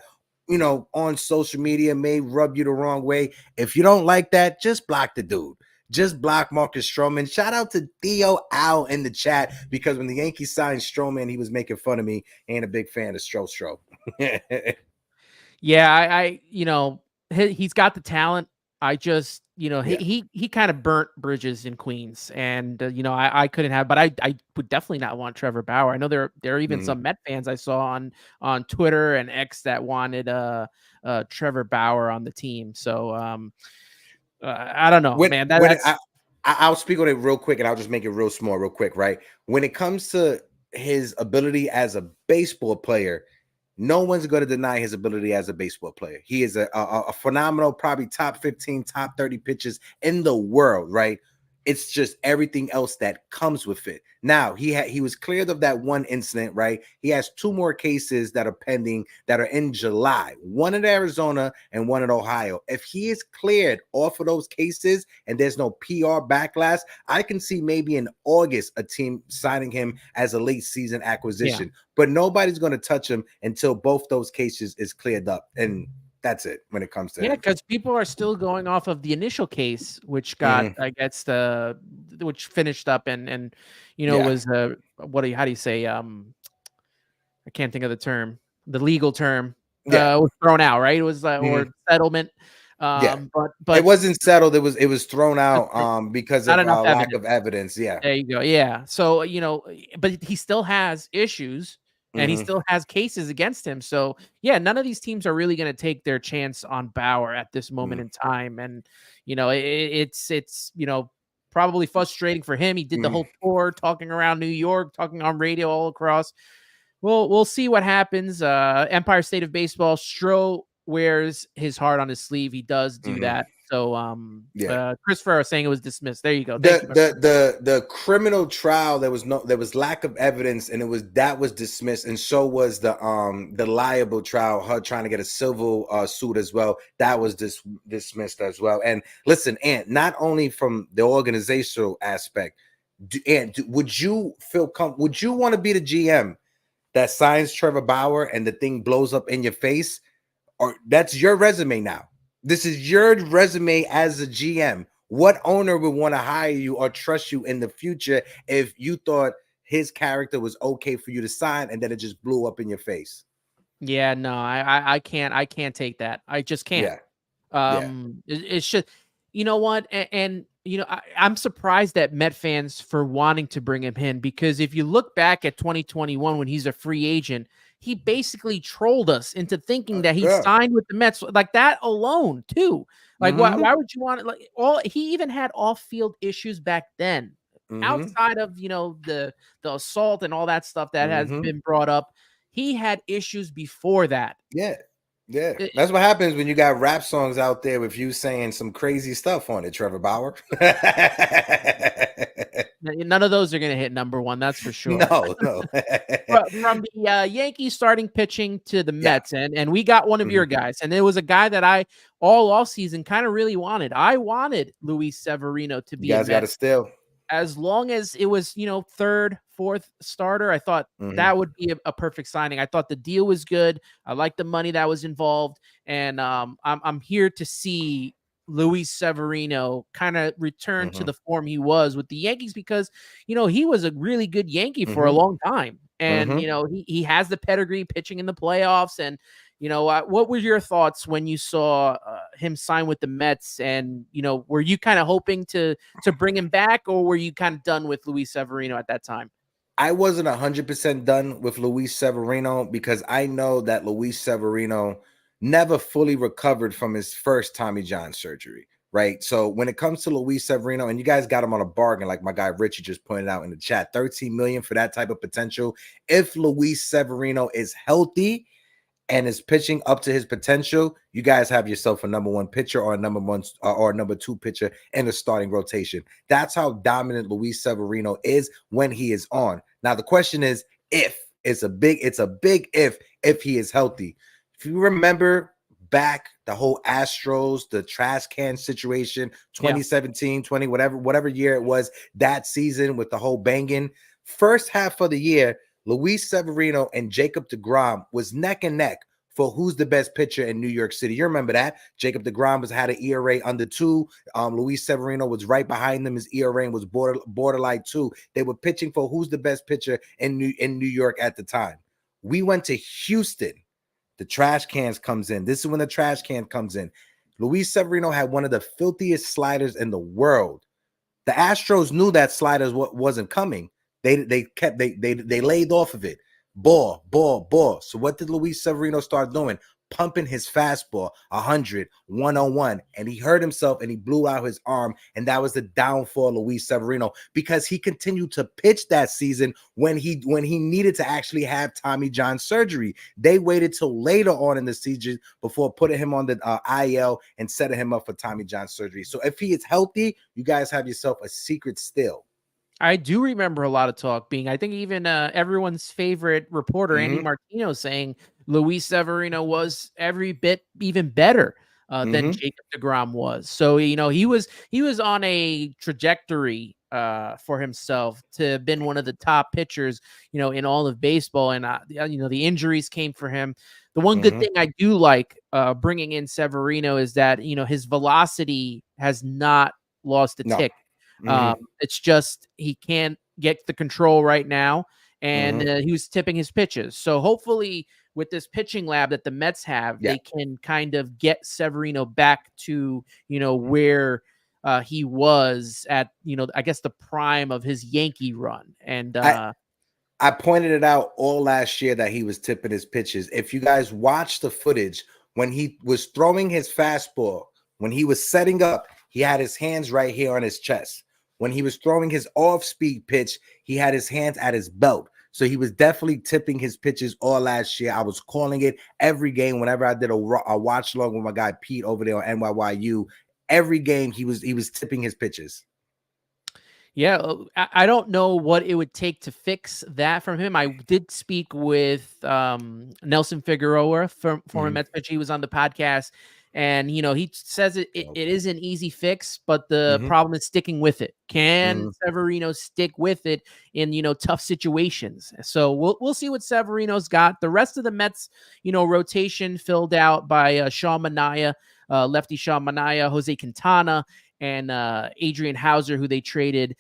on social media may rub you the wrong way. If you don't like that, just block the dude. Just block Marcus Stroman. Shout out to Theo Al in the chat because when the Yankees signed Stroman, he was making fun of me. Ain't a big fan of Stro. Yeah, he's got the talent. I just, Yeah. he kind of burnt bridges in Queens, and I couldn't have, but I would definitely not want Trevor Bauer. I know there are even Mhm. some Met fans I saw on Twitter and X that wanted Trevor Bauer on the team. So I don't know, man. When That's I'll speak on it real quick and I'll just make it real small, real quick, right? When it comes to his ability as a baseball player, no one's going to deny his ability as a baseball player. He is a phenomenal, probably top 15, top 30 pitchers in the world, right? It's just everything else that comes with it. Now, he was cleared of that one incident, right? He has 2 more cases that are pending that are in July, one in Arizona and one in Ohio. If he is cleared off of those cases and there's no PR backlash, I can see maybe in August a team signing him as a late season yeah. acquisition. But nobody's going to touch him until both those cases is cleared up. And that's it when it comes to Yeah, him. because people are still going off of the initial case, which got, Mhm. I guess, which finished up and Yeah. was how do you say, I can't think of the term, the legal term, Yeah. was thrown out, right? It was Mhm. or settlement, Yeah. It but wasn't settled. It was thrown just out because not of enough lack evidence. of evidence. Yeah. There you go. Yeah. So but he still has issues and he still has cases against him. So yeah, none of these teams are really going to take their chance on Bauer at this moment in time. And it's probably frustrating for him. He did the whole tour, talking around New York, talking on radio all across. We'll see what happens. Empire State of Baseball. Stroh wears his heart on his sleeve. He does do that. So Chris Ferrer saying it was dismissed. There you go. Thank you. The criminal trial, there was lack of evidence, and that was dismissed, and so was the liable trial, her trying to get a civil suit as well. That was dismissed as well. And listen, Ant, not only from the organizational aspect, would you want to be the GM that signs Trevor Bauer and the thing blows up in your face? Or that's your resume now. This is your resume as a GM. What owner would want to hire you or trust you in the future if you thought his character was okay for you to sign and then it just blew up in your face? Yeah, no, I can't take that. I just can't. It should, you know what? And I'm surprised at Met fans for wanting to bring him in, because if you look back at 2021 when he's a free agent, he basically trolled us into thinking that he signed with the Mets, like that alone too. Like why would you want it? He even had off-field issues back then, outside of the assault and all that stuff that has been brought up. He had issues before that. Yeah. That's what happens when you got rap songs out there with you saying some crazy stuff on it, Trevor Bauer. None of those are going to hit number one, that's for sure. No. From the Yankees starting pitching to the Mets, and we got one of your guys, and it was a guy that I all off season kind of really wanted. I wanted Luis Severino to be. You guys got to steal. As long as it was, third, fourth starter, I thought that would be a perfect signing. I thought the deal was good. I liked the money that was involved, and I'm here to see Luis Severino kind of return to the form he was with the Yankees, because he was a really good Yankee for a long time, and he has the pedigree pitching in the playoffs. And what were your thoughts when you saw him sign with the Mets? And were you kind of hoping to bring him back, or were you kind of done with Luis Severino at that time? I wasn't 100% done with Luis Severino, because I know that Luis Severino never fully recovered from his first Tommy John surgery, right? So when it comes to Luis Severino, and you guys got him on a bargain, like my guy Richie just pointed out in the chat, $13 million for that type of potential. If Luis Severino is healthy and is pitching up to his potential, you guys have yourself a number one pitcher or a number two pitcher in the starting rotation. That's how dominant Luis Severino is when he is on. Now the question is, if it's a big if he is healthy. If you remember back the whole Astros, the trash can situation, 2017, 20, whatever year it was, that season with the whole banging, first half of the year, Luis Severino and Jacob deGrom was neck and neck for who's the best pitcher in New York City. You remember that? Jacob deGrom had an ERA under 2. Luis Severino was right behind them. His ERA was borderline 2. They were pitching for who's the best pitcher in New York at the time. We went to Houston. The trash cans comes in. This is when the trash can comes in. Luis Severino had one of the filthiest sliders in the world. The Astros knew that sliders wasn't coming. They laid off of it. Ball. So what did Luis Severino start doing? Pumping his fastball 100, 101, and he hurt himself and he blew out his arm, and that was the downfall of Luis Severino, because he continued to pitch that season when he needed to actually have Tommy John surgery. They waited till later on in the season before putting him on the IL and setting him up for Tommy John surgery. So if he is healthy, you guys have yourself a secret still. I do remember a lot of talk being, I think even everyone's favorite reporter, Andy Martino, saying Luis Severino was every bit even better than Jacob deGrom was. So, he was on a trajectory for himself to have been one of the top pitchers, in all of baseball. And, the injuries came for him. The one good thing I do like bringing in Severino is that, his velocity has not lost a tick. It's just he can't get the control right now, and he was tipping his pitches. So hopefully with this pitching lab that the Mets have, they can kind of get Severino back to where he was at I guess the prime of his Yankee run. And I pointed it out all last year that he was tipping his pitches. If you guys watch the footage, when he was throwing his fastball, when he was setting up, he had his hands right here on his chest. When he was throwing his off-speed pitch, he had his hands at his belt. So he was definitely tipping his pitches all last year. I was calling it every game. Whenever I did a watch along with my guy Pete over there on NYYU, every game he was tipping his pitches. Yeah, I don't know what it would take to fix that from him. I did speak with Nelson Figueroa, former Mets pitcher. He was on the podcast, and he says it is an easy fix, but the problem is sticking with it. Can Severino stick with it in tough situations? So we'll see what Severino's got. The rest of the Mets rotation filled out by Sean Manaea, lefty Sean Manaea, Jose Quintana, and Adrian Hauser, who they traded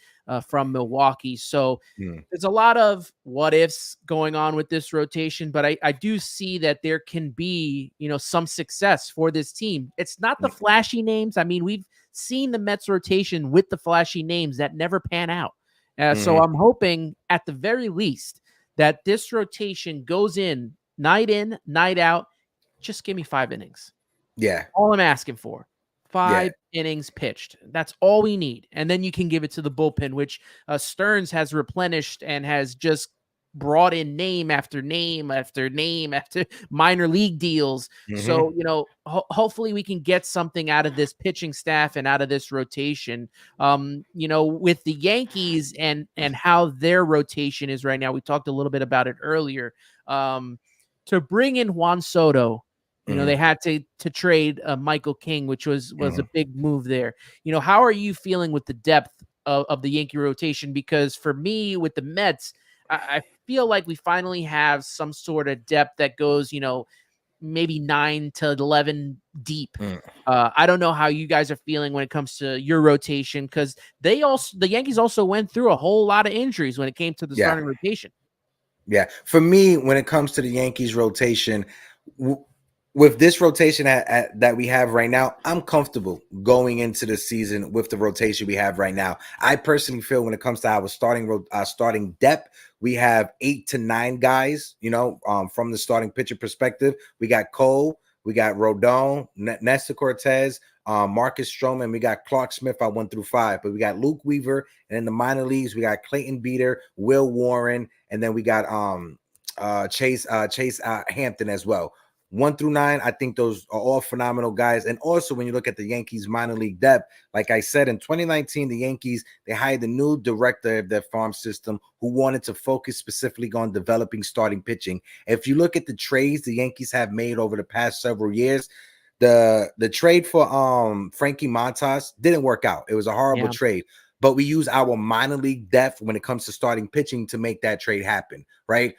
from Milwaukee. So there's a lot of what ifs going on with this rotation, but I do see that there can be, some success for this team. It's not the flashy names. I mean, we've seen the Mets rotation with the flashy names that never pan out. So I'm hoping at the very least that this rotation goes in, night out. Just give me 5 innings. Yeah. All I'm asking for. 5 innings pitched. That's all we need. And then you can give it to the bullpen, which Stearns has replenished and has just brought in name after name after name after minor league deals. So, hopefully we can get something out of this pitching staff and out of this rotation. With the Yankees and how their rotation is right now, we talked a little bit about it earlier. To bring in Juan Soto, they had to trade Michael King, which was a big move there. How are you feeling with the depth of the Yankee rotation? Because for me, with the Mets, I feel like we finally have some sort of depth that goes, maybe 9 to 11 deep. I don't know how you guys are feeling when it comes to your rotation, because the Yankees also went through a whole lot of injuries when it came to the starting rotation. Yeah. For me, when it comes to the Yankees rotation, with this rotation that we have right now, I'm comfortable going into the season with the rotation we have right now. I personally feel when it comes to our starting depth, we have 8 to 9 guys, from the starting pitcher perspective. We got Cole, we got Rodon, Nestor Cortez, Marcus Stroman, we got Clark Smith at 1 through 5, but we got Luke Weaver, and in the minor leagues, we got Clayton Beater, Will Warren, and then we got Chase Hampton as well. 1 through 9, I think those are all phenomenal guys. And also, when you look at the Yankees minor league depth, like I said, in 2019, the Yankees, they hired a new director of their farm system who wanted to focus specifically on developing starting pitching. If you look at the trades the Yankees have made over the past several years, the trade for Frankie Montas didn't work out. It was a horrible trade. But we use our minor league depth when it comes to starting pitching to make that trade happen, right?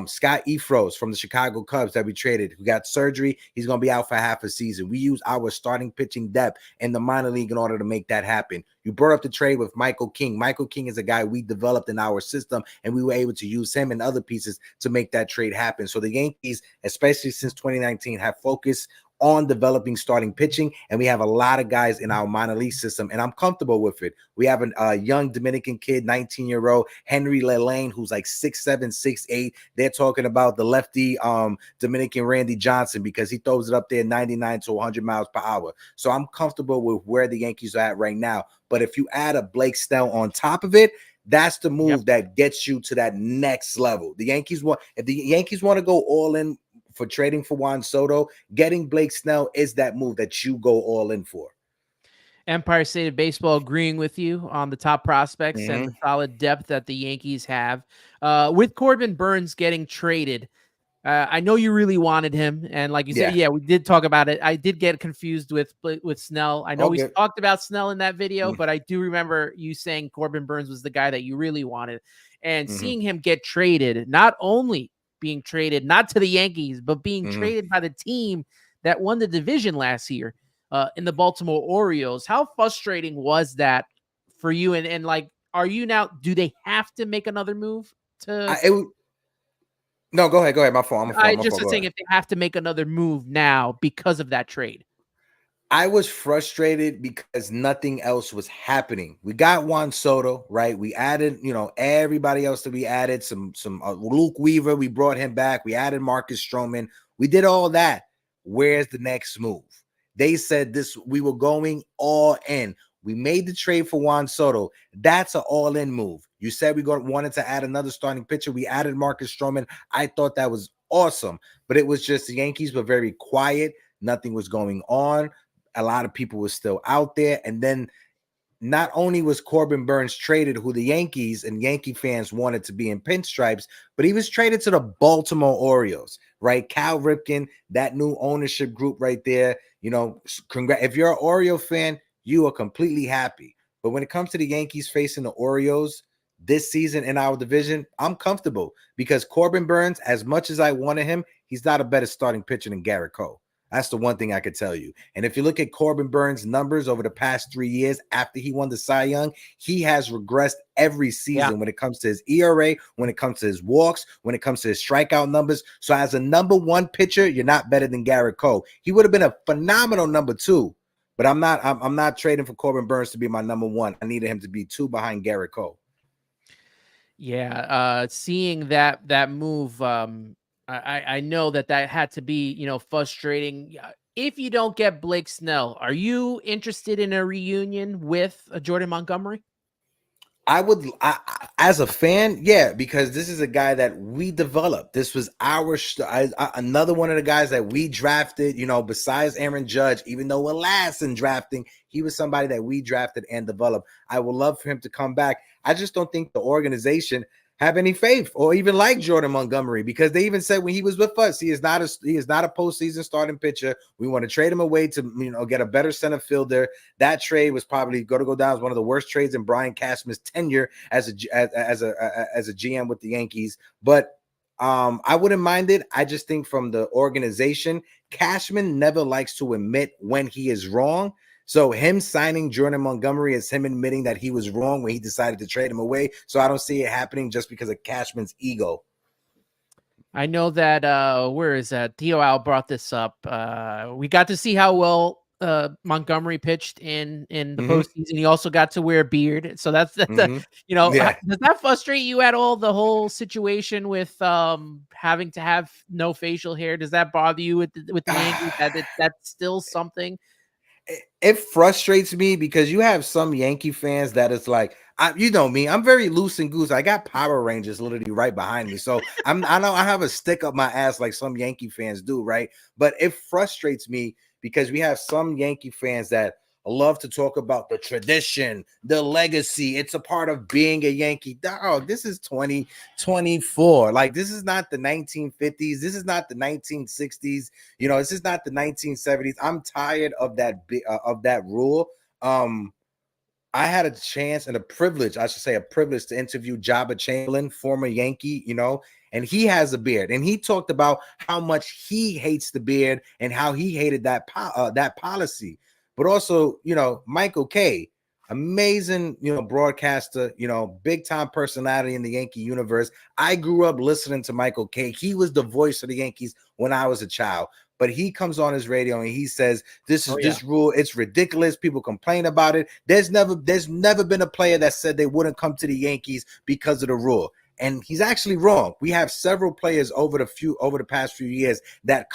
Scott Efros from the Chicago Cubs that we traded, who got surgery, he's going to be out for half a season. We use our starting pitching depth in the minor league in order to make that happen. You brought up the trade with Michael King. Michael King is a guy we developed in our system, and we were able to use him and other pieces to make that trade happen. So the Yankees, especially since 2019, have focused on developing starting pitching, and we have a lot of guys in our minor league system, and I'm comfortable with it. We have a young Dominican kid, 19-year-old Henry Lelane, who's like 6'7", 6'8". They're talking about the lefty Dominican Randy Johnson because he throws it up there 99 to 100 miles per hour. So I'm comfortable with where the Yankees are at right now. But if you add a Blake Snell on top of it, that's the move that gets you to that next level. If the Yankees want to go all in for trading for Juan Soto, getting Blake Snell is that move that you go all in for. Empire State of Baseball agreeing with you on the top prospects and the solid depth that the Yankees have. With Corbin Burnes getting traded, I know you really wanted him, and like you said, we did talk about it. I did get confused with Snell. I know we talked about Snell in that video, but I do remember you saying Corbin Burnes was the guy that you really wanted, and seeing him get traded, not only being traded not to the Yankees, but being traded by the team that won the division last year, in the Baltimore Orioles. How frustrating was that for you? And like, are you now? Do they have to make another move to? No, go ahead. My fault. I just was saying if they have to make another move now because of that trade. I was frustrated because nothing else was happening. We got Juan Soto, right? We added, everybody else that we added, some Luke Weaver, we brought him back. We added Marcus Stroman. We did all that. Where's the next move? They said we were going all in. We made the trade for Juan Soto. That's an all-in move. You said we wanted to add another starting pitcher. We added Marcus Stroman. I thought that was awesome, but it was just the Yankees were very quiet. Nothing was going on. A lot of people were still out there. And then not only was Corbin Burnes traded, who the Yankees and Yankee fans wanted to be in pinstripes, but he was traded to the Baltimore Orioles, right? Cal Ripken, that new ownership group right there. If you're an Oriole fan, you are completely happy. But when it comes to the Yankees facing the Orioles this season in our division, I'm comfortable because Corbin Burnes, as much as I wanted him, he's not a better starting pitcher than Garrett Cole. That's the one thing I could tell you. And if you look at Corbin Burnes' numbers over the past 3 years after he won the Cy Young, he has regressed every season when it comes to his ERA, when it comes to his walks, when it comes to his strikeout numbers. So as a number one pitcher, you're not better than Garrett Cole. He would have been a phenomenal number two, but I'm not trading for Corbin Burnes to be my number one. I needed him to be two behind Garrett Cole. Yeah, seeing that move, I know that had to be, frustrating. If you don't get Blake Snell, are you interested in a reunion with Jordan Montgomery? As a fan, yeah, because this is a guy that we developed. This was another one of the guys that we drafted, besides Aaron Judge, even though we're last in drafting, he was somebody that we drafted and developed. I would love for him to come back. I just don't think the organization have any faith or even like Jordan Montgomery, because they even said when he was with us, he is not a postseason starting pitcher. We want to trade him away to get a better center fielder. That trade was probably going to go down as one of the worst trades in Brian Cashman's tenure as a GM with the Yankees. But I wouldn't mind it. I just think from the organization, Cashman never likes to admit when he is wrong. So him signing Jordan Montgomery is him admitting that he was wrong when he decided to trade him away. So I don't see it happening just because of Cashman's ego. I know that where is that? Theo Al brought this up. We got to see how well Montgomery pitched in the postseason. He also got to wear a beard. So that's does that frustrate you at all? The whole situation with having to have no facial hair, does that bother you with the Yankees? That's still something. It frustrates me because you have some Yankee fans that it's like, you know me, I'm very loose and goose. I got Power Rangers literally right behind me. So I know I have a stick up my ass like some Yankee fans do, right? But it frustrates me because we have some Yankee fans that love to talk about the tradition, the legacy. It's a part of being a Yankee. Dog, this is 2024. Like, this is not the 1950s. This is not the 1960s. This is not the 1970s. I'm tired of that rule. I had a chance and a privilege, to interview Jabba Chamberlain, former Yankee, and he has a beard. And he talked about how much he hates the beard and how he hated that policy. But also, Michael Kay, amazing, broadcaster, big time personality in the Yankee universe. I grew up listening to Michael Kay. He was the voice of the Yankees when I was a child. But he comes on his radio and he says, this rule, it's ridiculous. People complain about it. There's never been a player that said they wouldn't come to the Yankees because of the rule. And he's actually wrong. We have several players over the past few years that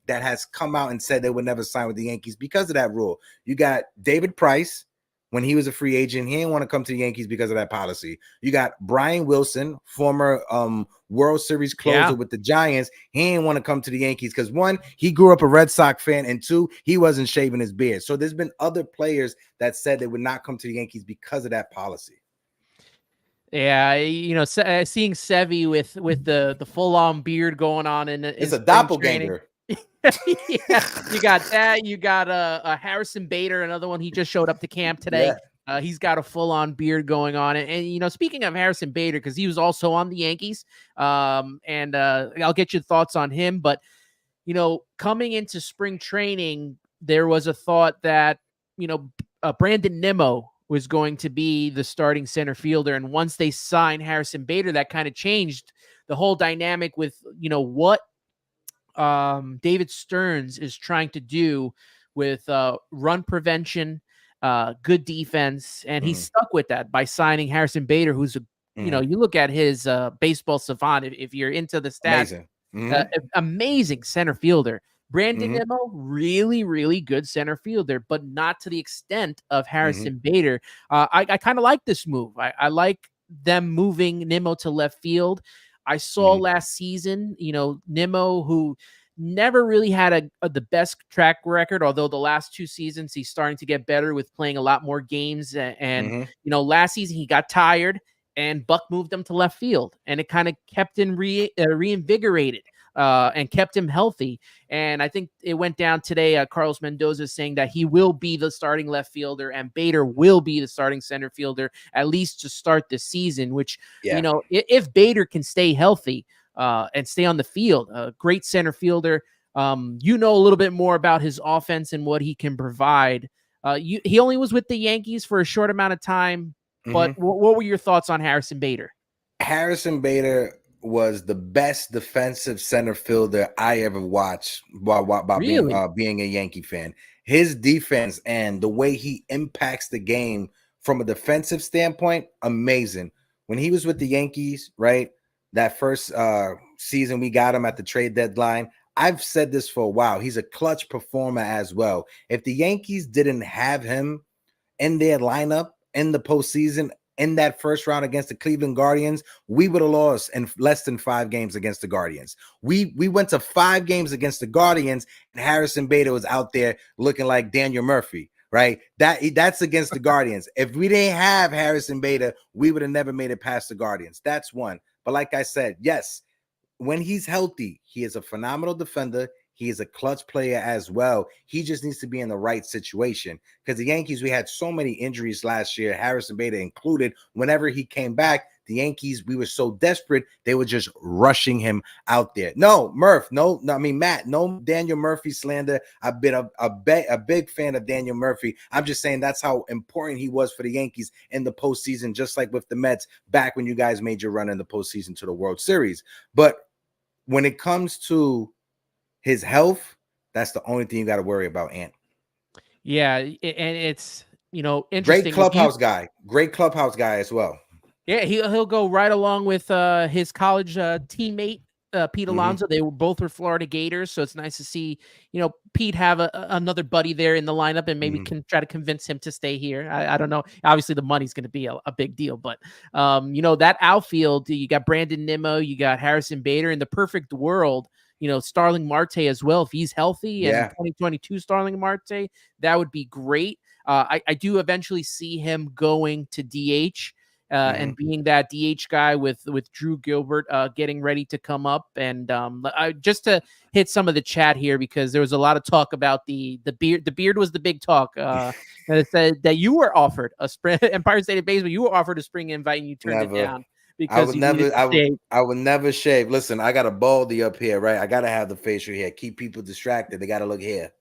has come out and said they would never sign with the Yankees because of that rule. You got David Price. When he was a free agent, he didn't want to come to the Yankees because of that policy. You got Brian Wilson, former World Series closer with the Giants. He didn't want to come to the Yankees because, one, he grew up a Red Sox fan, and two, he wasn't shaving his beard. So there's been other players that said they would not come to the Yankees because of that policy. Yeah, seeing Sevy with the full-on beard going on it's a doppelganger. Yeah, you got that. You got a Harrison Bader, another one. He just showed up to camp today. Yeah. He's got a full-on beard going on. And speaking of Harrison Bader, because he was also on the Yankees, and I'll get your thoughts on him. But, coming into spring training, there was a thought that, Brandon Nimmo was going to be the starting center fielder. And once they signed Harrison Bader, that kind of changed the whole dynamic with, what David Stearns is trying to do with run prevention, good defense, and he stuck with that by signing Harrison Bader, who's a you look at his baseball savant. If you're into the stats, Amazing. amazing center fielder. Brandon Mm-hmm. Nimmo, really, really good center fielder, but not to the extent of Mm-hmm. Harrison Bader. I kind of like this move. I like them moving Nimmo to left field. I saw last season, Nimmo, who never really had the best track record, although the last 2 seasons he's starting to get better with playing a lot more games. And last season he got tired, and Buck moved him to left field, and it kind of kept him reinvigorated. And kept him healthy. And I think it went down today. Carlos Mendoza saying that he will be the starting left fielder and Bader will be the starting center fielder, at least to start the season, which, if Bader can stay healthy and stay on the field, a great center fielder. A little bit more about his offense and what he can provide. He only was with the Yankees for a short amount of time, but what were your thoughts on Harrison Bader? Harrison Bader was the best defensive center fielder I ever watched while being a Yankee fan. His defense and the way he impacts the game from a defensive standpoint, amazing. When he was with the Yankees, right, that first season we got him at the trade deadline, I've said this for a while. He's a clutch performer as well. If the Yankees didn't have him in their lineup in the postseason, in that first round against the Cleveland Guardians, we would have lost in less than 5 games against the Guardians. We went to 5 games against the Guardians, and Harrison Bader was out there looking like Daniel Murphy, right? That's against the Guardians. If we didn't have Harrison Bader, we would have never made it past the Guardians. That's one. But like I said, yes, when he's healthy, he is a phenomenal defender. He is a clutch player as well. He just needs to be in the right situation, because the Yankees, we had so many injuries last year, Harrison Bader included. Whenever he came back, the Yankees, we were so desperate, they were just rushing him out there. No, Matt, no Daniel Murphy slander. I've been a big fan of Daniel Murphy. I'm just saying that's how important he was for the Yankees in the postseason, just like with the Mets back when you guys made your run in the postseason to the World Series. But when it comes to his health, that's the only thing you got to worry about, Ant. Yeah, and it's interesting. Great clubhouse guy as well. Yeah, he'll go right along with his college teammate Pete Alonso. They both were Florida Gators, so it's nice to see Pete have another buddy there in the lineup, and maybe can try to convince him to stay here. I don't know. Obviously, the money's going to be a big deal, but that outfield, you got Brandon Nimmo, you got Harrison Bader. In the perfect world, Starling Marte as well. If he's healthy and 2022 Starling Marte, that would be great. I do eventually see him going to DH. And being that DH guy with Drew Gilbert getting ready to come up. And just to hit some of the chat here, because there was a lot of talk about the beard. The beard was the big talk. And it said that you were offered a spring Empire State Baseball. You were offered a spring invite and you turned it down because I would never shave. Listen, I got a baldy up here, right? I got to have the facial hair. Keep people distracted. They got to look here.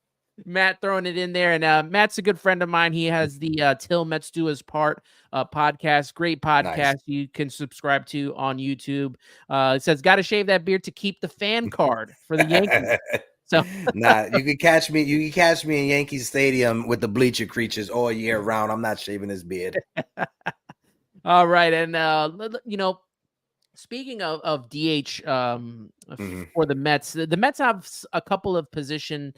Matt throwing it in there, and Matt's a good friend of mine. He has the Till Mets Do His Part podcast, great podcast. Nice. You can subscribe to on YouTube. It says, "Got to shave that beard to keep the fan card for the Yankees." So, you can catch me. You can catch me in Yankee Stadium with the bleacher creatures all year round. I'm not shaving his beard. All right, and speaking of DH for the Mets, the Mets have a couple of positions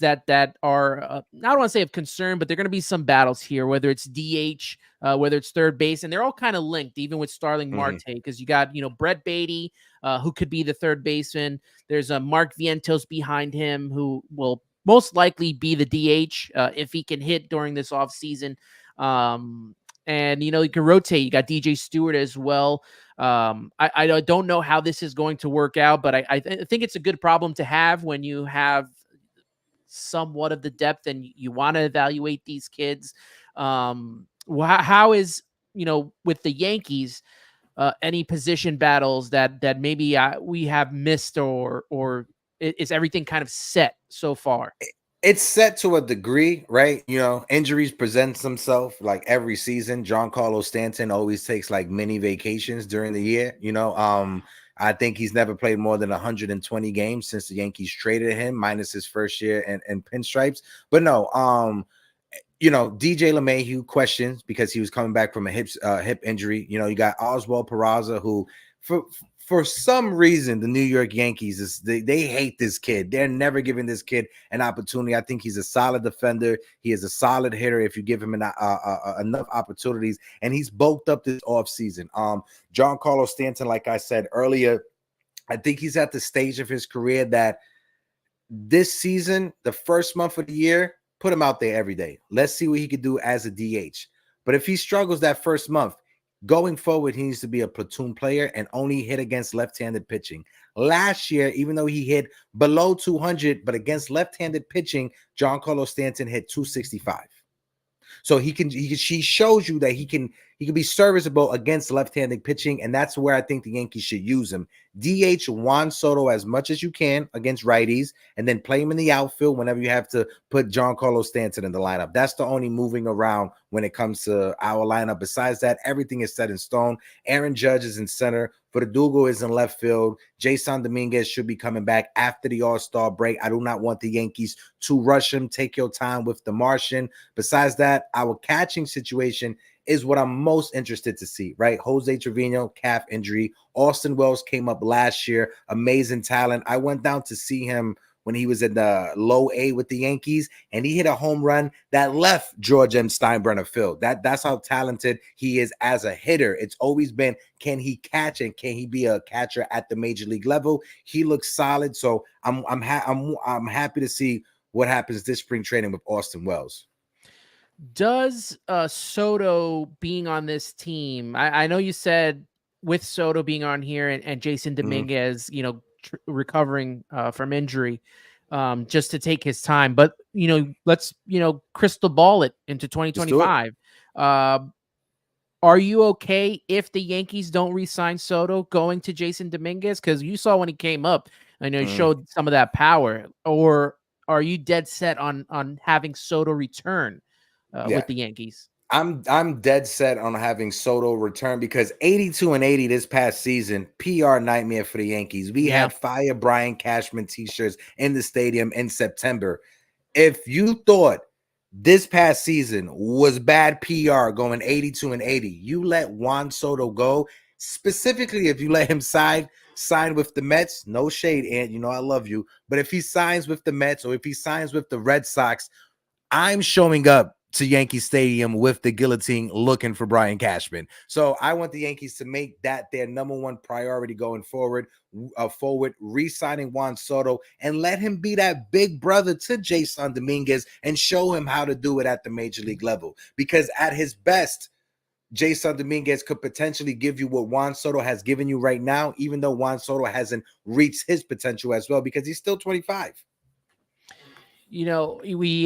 that are I don't want to say of concern, but there are going to be some battles here, whether it's DH, whether it's third base, and they're all kind of linked, even with Starling Marte, because you got Brett Beatty, who could be the third baseman. There's a Mark Vientos behind him, who will most likely be the DH if he can hit during this offseason. And you can rotate. You got DJ Stewart as well. I don't know how this is going to work out, but I think it's a good problem to have when you have somewhat of the depth and you want to evaluate these kids. How is with the Yankees any position battles that maybe we have missed, or is everything kind of set so far? It's set to a degree, right? Injuries present themselves like every season. Giancarlo Stanton always takes like mini vacations during the year. I think he's never played more than 120 games since the Yankees traded him, minus his first year in pinstripes. But no, DJ LeMahieu questions because he was coming back from a hip injury. You got Oswald Peraza, who for some reason the New York Yankees they hate this kid. They're never giving this kid an opportunity. I think he's a solid defender. He is a solid hitter if you give him enough opportunities, and he's bulked up this offseason. Giancarlo Stanton, like I said earlier, I think he's at the stage of his career that this season, the first month of the year, put him out there every day. Let's see what he could do as a DH. But if he struggles that first month, going forward, he needs to be a platoon player and only hit against left-handed pitching. Last year, even though he hit below 200, but against left-handed pitching, Giancarlo Stanton hit 265. So she shows you that he can be serviceable against left-handed pitching, and that's where I think the Yankees should use him. DH Juan Soto as much as you can against righties, and then play him in the outfield whenever you have to put Giancarlo Stanton in the lineup. That's the only moving around when it comes to our lineup. Besides that, everything is set in stone. Aaron Judge is in center. Verdugo is in left field. Jason Dominguez should be coming back after the All-Star break. I do not want the Yankees to rush him. Take your time with the Martian. Besides that, our catching situation is what I'm most interested to see, right? Jose Trevino, calf injury. Austin Wells came up last year. Amazing talent. I went down to see him when he was in the low A with the Yankees, and he hit a home run that left George M. Steinbrenner field. That's how talented he is as a hitter. It's always been, can he catch and can he be a catcher at the major league level? He looks solid, so I'm happy to see what happens this spring training with Austin Wells. Does Soto being on this team, I know you said with Soto being on here and Jason Dominguez, recovering from injury, just to take his time, but let's crystal ball it into 2025. Are you okay if the Yankees don't re-sign Soto going to Jason Dominguez? Because you saw when he came up, I know he showed some of that power. Or are you dead set on having Soto return with the Yankees? I'm dead set on having Soto return because 82-80 this past season, PR nightmare for the Yankees. We had Fire Brian Cashman t-shirts in the stadium in September. If you thought this past season was bad PR going 82-80, you let Juan Soto go, specifically if you let him sign with the Mets. No shade, Ant, I love you. But if he signs with the Mets or if he signs with the Red Sox, I'm showing up to Yankee Stadium with the guillotine looking for Brian Cashman. So I want the Yankees to make that their number one priority going forward, re-signing Juan Soto and let him be that big brother to Jason Dominguez and show him how to do it at the major league level. Because at his best, Jason Dominguez could potentially give you what Juan Soto has given you right now, even though Juan Soto hasn't reached his potential as well because he's still 25. We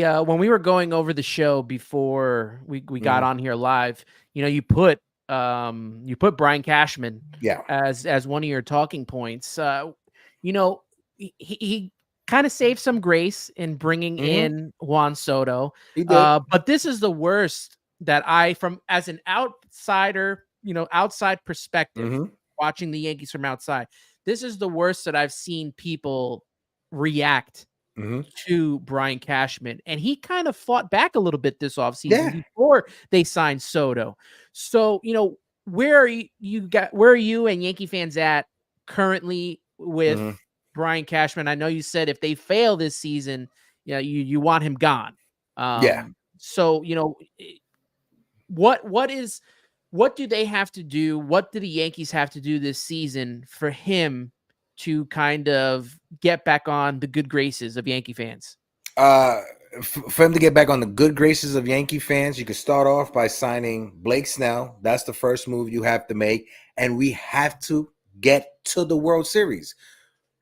when we were going over the show before we got on here live, you put Brian Cashman as one of your talking points. He kind of saved some grace in bringing in Juan Soto. He did. But this is the worst that from as an outsider, outside perspective, watching the Yankees from outside, this is the worst that I've seen people react to Brian Cashman, and he kind of fought back a little bit this offseason before they signed Soto. So, where are you and Yankee fans at currently with Brian Cashman? I know you said if they fail this season, you want him gone. So, what do they have to do? What do the Yankees have to do this season for him to kind of get back on the good graces of Yankee fans? For him to get back on the good graces of Yankee fans, you could start off by signing Blake Snell. That's the first move you have to make. And we have to get to the World Series.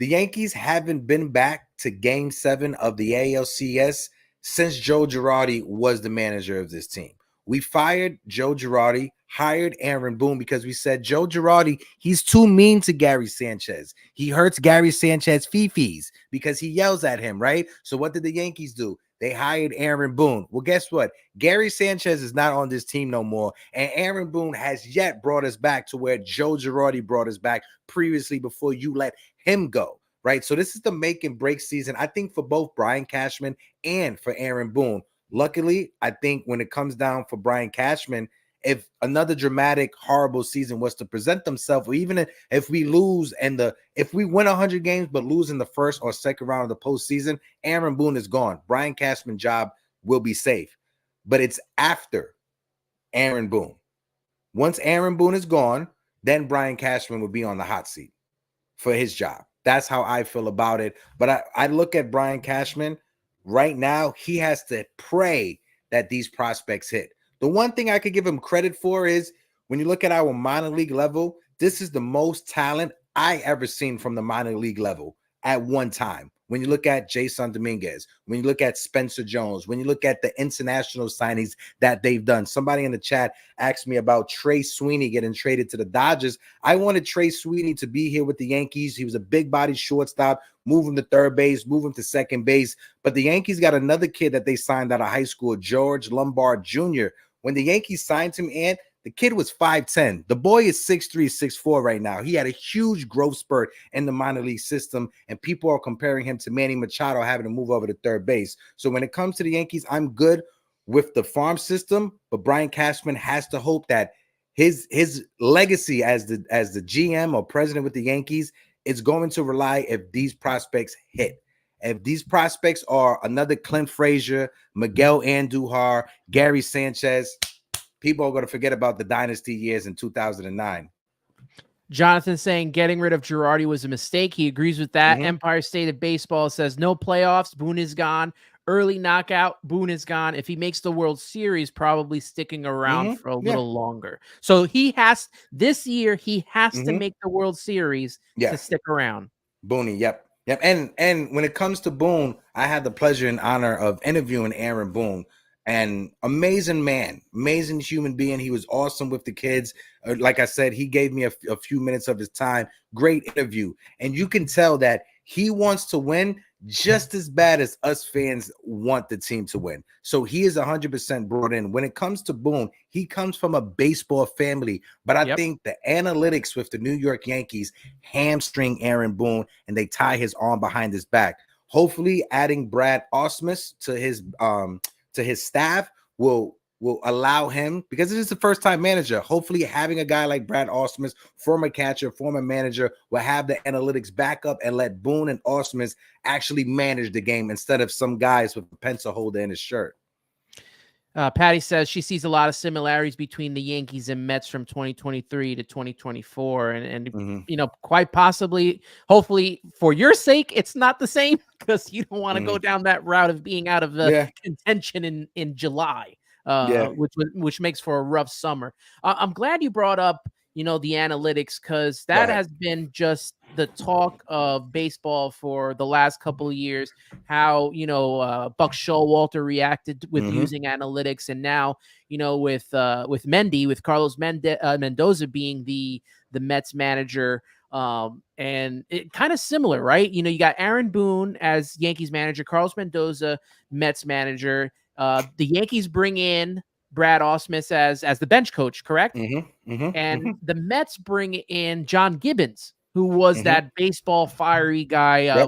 The Yankees haven't been back to Game 7 of the ALCS since Joe Girardi was the manager of this team. We fired Joe Girardi, hired Aaron Boone because we said Joe Girardi, he's too mean to Gary Sanchez. He hurts Gary Sanchez fifis because he yells at him, right? So what did the Yankees do? They hired Aaron Boone. Well, guess what? Gary Sanchez is not on this team no more. And Aaron Boone has yet brought us back to where Joe Girardi brought us back previously before you let him go, right? So this is the make and break season, I think, for both Brian Cashman and for Aaron Boone. Luckily, I think when it comes down for Brian Cashman, if another dramatic, horrible season was to present themselves, or even if we lose if we win 100 games but lose in the first or second round of the postseason, Aaron Boone is gone. Brian Cashman's job will be safe, but it's after Aaron Boone. Once Aaron Boone is gone, then Brian Cashman will be on the hot seat for his job. That's how I feel about it. But I look at Brian Cashman right now. He has to pray that these prospects hit. The one thing I could give him credit for is when you look at our minor league level, this is the most talent I ever seen from the minor league level at one time. When you look at Jason Dominguez, when you look at Spencer Jones, when you look at the international signings that they've done. Somebody in the chat asked me about Trey Sweeney getting traded to the Dodgers. I wanted Trey Sweeney to be here with the Yankees. He was a big body shortstop, move him to third base, move him to second base. But the Yankees got another kid that they signed out of high school, George Lombard Jr. When the Yankees signed him in, the kid was 5'10". The boy is 6'3", 6'4" right now. He had a huge growth spurt in the minor league system, and people are comparing him to Manny Machado having to move over to third base. So when it comes to the Yankees, I'm good with the farm system, but Brian Cashman has to hope that his legacy as the GM or president with the Yankees is going to rely if these prospects hit. If these prospects are another Clint Frazier, Miguel Andujar, Gary Sanchez, people are going to forget about the dynasty years in 2009. Jonathan saying getting rid of Girardi was a mistake. He agrees with that. Empire State of Baseball says no playoffs. Boone is gone. Early knockout. Boone is gone. If he makes the World Series, probably sticking around for a little longer. So he has this year. He has to make the World Series to stick around. Booney, yep. And when it comes to Boone, I had the pleasure and honor of interviewing Aaron Boone. And amazing man, amazing human being. He was awesome with the kids. Like I said, he gave me a few minutes of his time. Great interview. And you can tell that he wants to win just as bad as us fans want the team to win. So he is 100% brought in. When it comes to Boone, he comes from a baseball family. But I think the analytics with the New York Yankees hamstring Aaron Boone, and they tie his arm behind his back. Hopefully adding Brad Ausmus to his staff will allow him, because it is the first-time manager. Hopefully having a guy like Brad Ausmus, former catcher, former manager, will have the analytics back up and let Boone and Ausmus actually manage the game instead of some guys with a pencil holder in his shirt. Patty says she sees a lot of similarities between the Yankees and Mets from 2023 to 2024. And you know, quite possibly, hopefully for your sake, it's not the same, because you don't want to go down that route of being out of the contention in July, which makes for a rough summer. I'm glad you brought up, you know, the analytics, because that has been just the talk of baseball for the last couple of years. How, you know, Buck Showalter reacted with using analytics, and now, you know, with Carlos Mendoza being the Mets manager, and it kind of similar, right? You know, you got Aaron Boone as Yankees manager, Carlos Mendoza Mets manager. The Yankees bring in Brad Ausmus as the bench coach, correct? And the Mets bring in John Gibbons, who was that baseball fiery guy,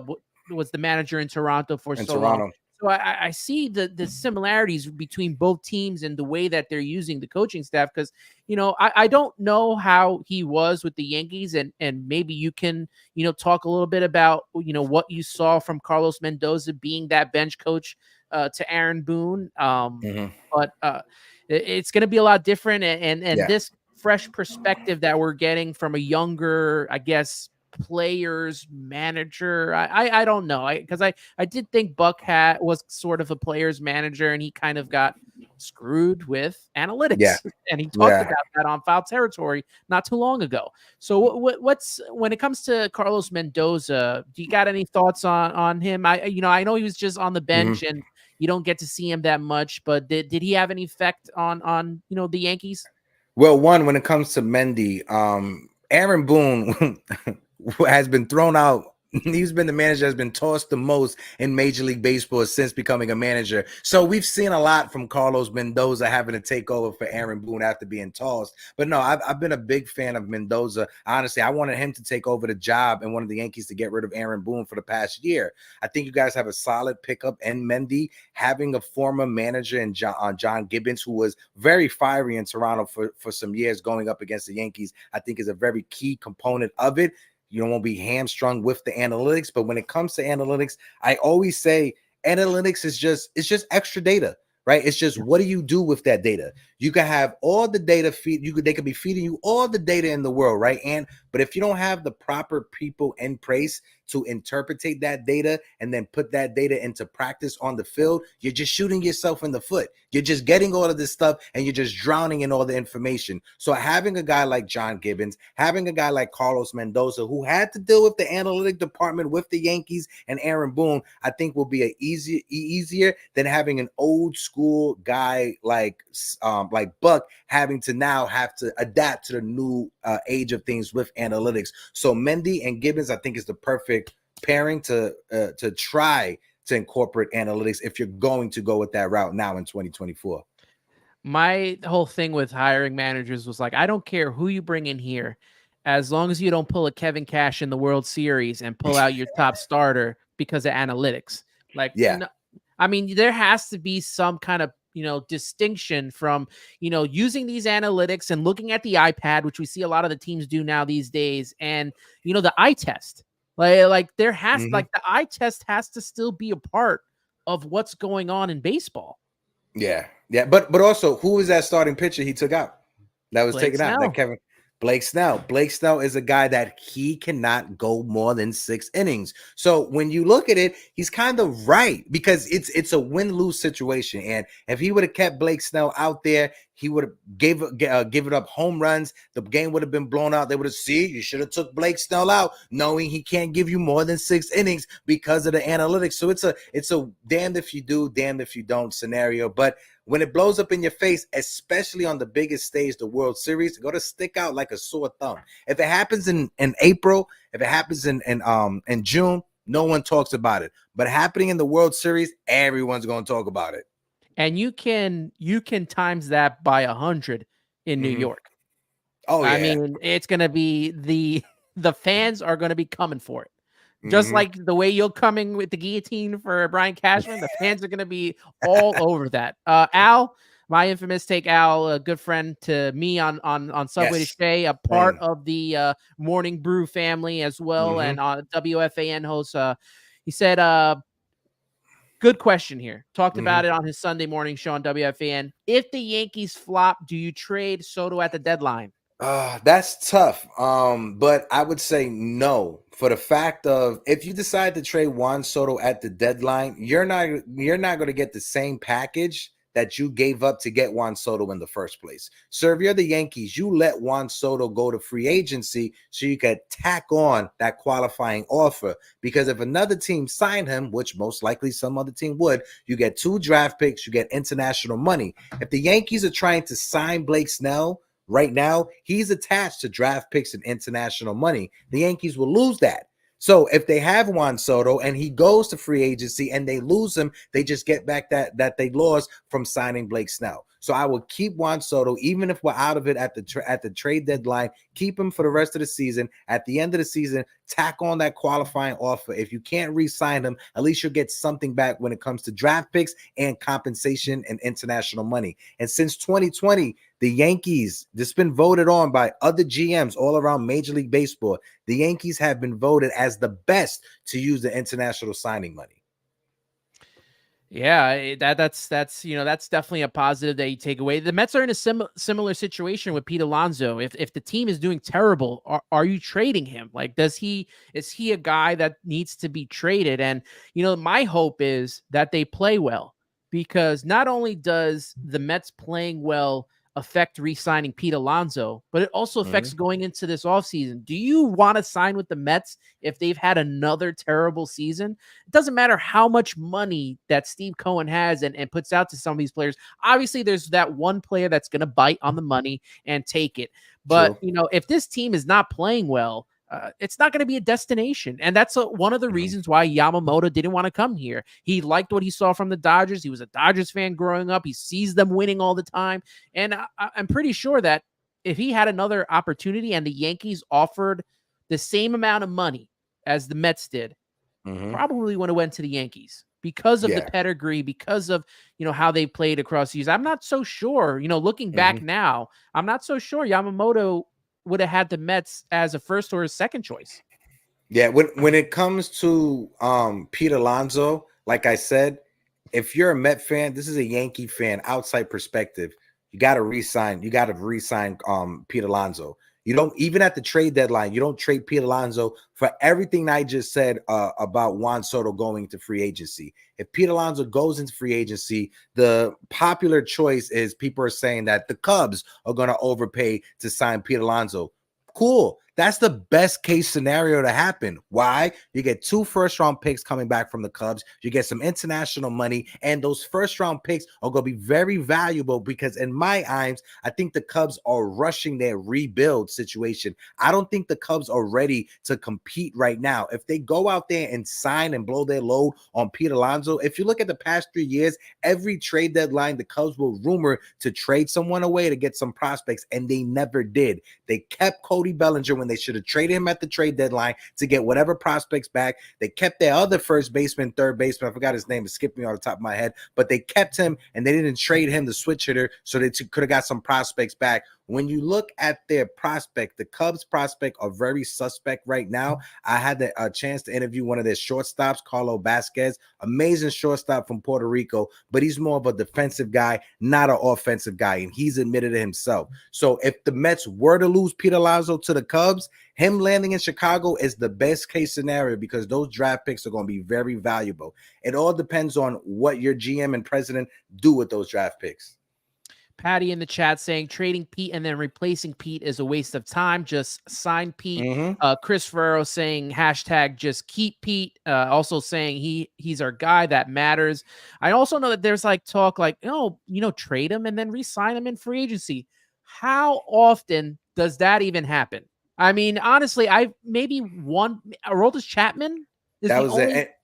was the manager in Toronto for so long. So I see the similarities between both teams and the way that they're using the coaching staff, because, you know, I don't know how he was with the Yankees, and maybe you can, you know, talk a little bit about, you know, what you saw from Carlos Mendoza being that bench coach to Aaron Boone. But it's going to be a lot different, and this fresh perspective that we're getting from a younger, I guess, players manager. I don't know, because I did think Buck was sort of a players manager, and he kind of got screwed with analytics, and he talked about that on Foul Territory not too long ago. So what's when it comes to Carlos Mendoza, do you got any thoughts on him? I know he was just on the bench and you don't get to see him that much, but did he have any effect on you know, the Yankees? Well, when it comes to Mendy, Aaron Boone has been thrown out He's been the manager that's been tossed the most in Major League Baseball since becoming a manager. So we've seen a lot from Carlos Mendoza having to take over for Aaron Boone after being tossed. But no, I've been a big fan of Mendoza. Honestly, I wanted him to take over the job and wanted the Yankees to get rid of Aaron Boone for the past year. I think you guys have a solid pickup. And Mendy, having a former manager in John Gibbons, who was very fiery in Toronto for some years going up against the Yankees, I think is a very key component of it. You don't want to be hamstrung with the analytics, but when it comes to analytics, I always say analytics is just extra data, right? It's just what do you do with that data? You can have all the data they could be feeding you all the data in the world, right? But if you don't have the proper people in place to interpretate that data and then put that data into practice on the field, you're just shooting yourself in the foot. You're just getting all of this stuff and you're just drowning in all the information. So having a guy like John Gibbons, having a guy like Carlos Mendoza, who had to deal with the analytic department with the Yankees and Aaron Boone, I think will be easier than having an old school guy like Buck having to now have to adapt to the new age of things with analytics. So Mendy and Gibbons, I think, is the perfect pairing to try to incorporate analytics if you're going to go with that route now in 2024. My whole thing with hiring managers was like, I don't care who you bring in here, as long as you don't pull a Kevin Cash in the World Series and pull out your top starter because of analytics. Like, Yeah. no, I mean, there has to be some kind of, distinction from, using these analytics and looking at the iPad, which we see a lot of the teams do now these days, and, the eye test. Like there has Mm-hmm. like the eye test has to still be a part of what's going on in baseball. Yeah. But also, who was that starting pitcher he took out? That was Blake taken out. Snell. Blake Snell. Blake Snell is a guy that he cannot go more than 6 innings. So when you look at it, he's kind of right because it's a win-lose situation. And if he would have kept Blake Snell out there, he would have given up home runs. The game would have been blown out. They would have you should have took Blake Snell out, knowing he can't give you more than 6 innings because of the analytics. So it's a damned if you do, damned if you don't scenario. But when it blows up in your face, especially on the biggest stage, the World Series, it's going to stick out like a sore thumb. If it happens in April, if it happens in June, no one talks about it. But happening in the World Series, everyone's going to talk about it. And you can times that by 100 in New York. Oh yeah. I mean, it's going to be the fans are going to be coming for it. Just like the way you're coming with the guillotine for Brian Cashman, the fans are going to be all over that. Al, my infamous take, Al, a good friend to me on Subway to Shea, a part of the Morning Brew family as well, and WFAN host. He said, good question here. Talked about it on his Sunday morning show on WFAN. If the Yankees flop, do you trade Soto at the deadline? That's tough. But I would say no, for the fact of if you decide to trade Juan Soto at the deadline, you're not going to get the same package that you gave up to get Juan Soto in the first place. So if you're the Yankees, you let Juan Soto go to free agency so you could tack on that qualifying offer. Because if another team signed him, which most likely some other team would, you get 2 draft picks, you get international money. If the Yankees are trying to sign Blake Snell right now, he's attached to draft picks and international money. The Yankees will lose that. So if they have Juan Soto and he goes to free agency and they lose him, they just get back that they lost from signing Blake Snell. So I will keep Juan Soto, even if we're out of it at the trade deadline. Keep him for the rest of the season. At the end of the season, tack on that qualifying offer. If you can't re-sign him, at least you'll get something back when it comes to draft picks and compensation and international money. And since 2020, the Yankees, this has been voted on by other GMs all around Major League Baseball. The Yankees have been voted as the best to use the international signing money. Yeah, that's definitely a positive that you take away. The Mets are in a similar situation with Pete Alonso. If the team is doing terrible, are you trading him? Like, is he a guy that needs to be traded? And my hope is that they play well, because not only does the Mets playing well affect re-signing Pete Alonso, but it also affects going into this offseason. Do you want to sign with the Mets if they've had another terrible season? It doesn't matter how much money that Steve Cohen has and puts out to some of these players. Obviously, there's that one player that's going to bite on the money and take it. But, True. if this team is not playing well, it's not going to be a destination. And that's one of the reasons why Yamamoto didn't want to come here. He liked what he saw from the Dodgers. He was a Dodgers fan growing up. He sees them winning all the time. And I'm pretty sure that if he had another opportunity and the Yankees offered the same amount of money as the Mets did, probably would have went to the Yankees because of the pedigree, because of, how they played across the years. I'm not so sure, looking back now, I'm not so sure Yamamoto would have had the Mets as a first or a second choice. Yeah, when it comes to Pete Alonso, like I said, if you're a Met fan, this is a Yankee fan, outside perspective, you got to re-sign. You got to re-sign Pete Alonso. You don't, even at the trade deadline, you don't trade Pete Alonso for everything I just said about Juan Soto going to free agency. If Pete Alonso goes into free agency, the popular choice is people are saying that the Cubs are going to overpay to sign Pete Alonso. Cool. That's the best case scenario to happen. Why? You get 2 first-round picks coming back from the Cubs. You get some international money, and those first-round picks are going to be very valuable because in my eyes, I think the Cubs are rushing their rebuild situation. I don't think the Cubs are ready to compete right now. If they go out there and sign and blow their load on Pete Alonso, if you look at the past 3 years, every trade deadline, the Cubs were rumored to trade someone away to get some prospects, and they never did. They kept Cody Bellinger when they should have traded him at the trade deadline to get whatever prospects back. They kept their other first baseman, third baseman. I forgot his name. It skipped me on the top of my head. But they kept him, and they didn't trade him, the switch hitter, so they could have got some prospects back. When you look at their prospect, the Cubs prospect are very suspect right now. I had a chance to interview one of their shortstops, Carlo Vasquez, amazing shortstop from Puerto Rico, but he's more of a defensive guy, not an offensive guy, and he's admitted it himself. So if the Mets were to lose Pete Alonso to the Cubs, him landing in Chicago is the best case scenario because those draft picks are going to be very valuable. It all depends on what your GM and president do with those draft picks. Patty in the chat saying trading Pete and then replacing Pete is a waste of time. Just sign Pete. Chris Ferrero saying hashtag just keep Pete. Also saying he's our guy. That matters. I also know that there's like talk like, trade him and then re-sign him in free agency. How often does that even happen? I mean, honestly, I maybe one Aroldis Chapman is that the was only. it.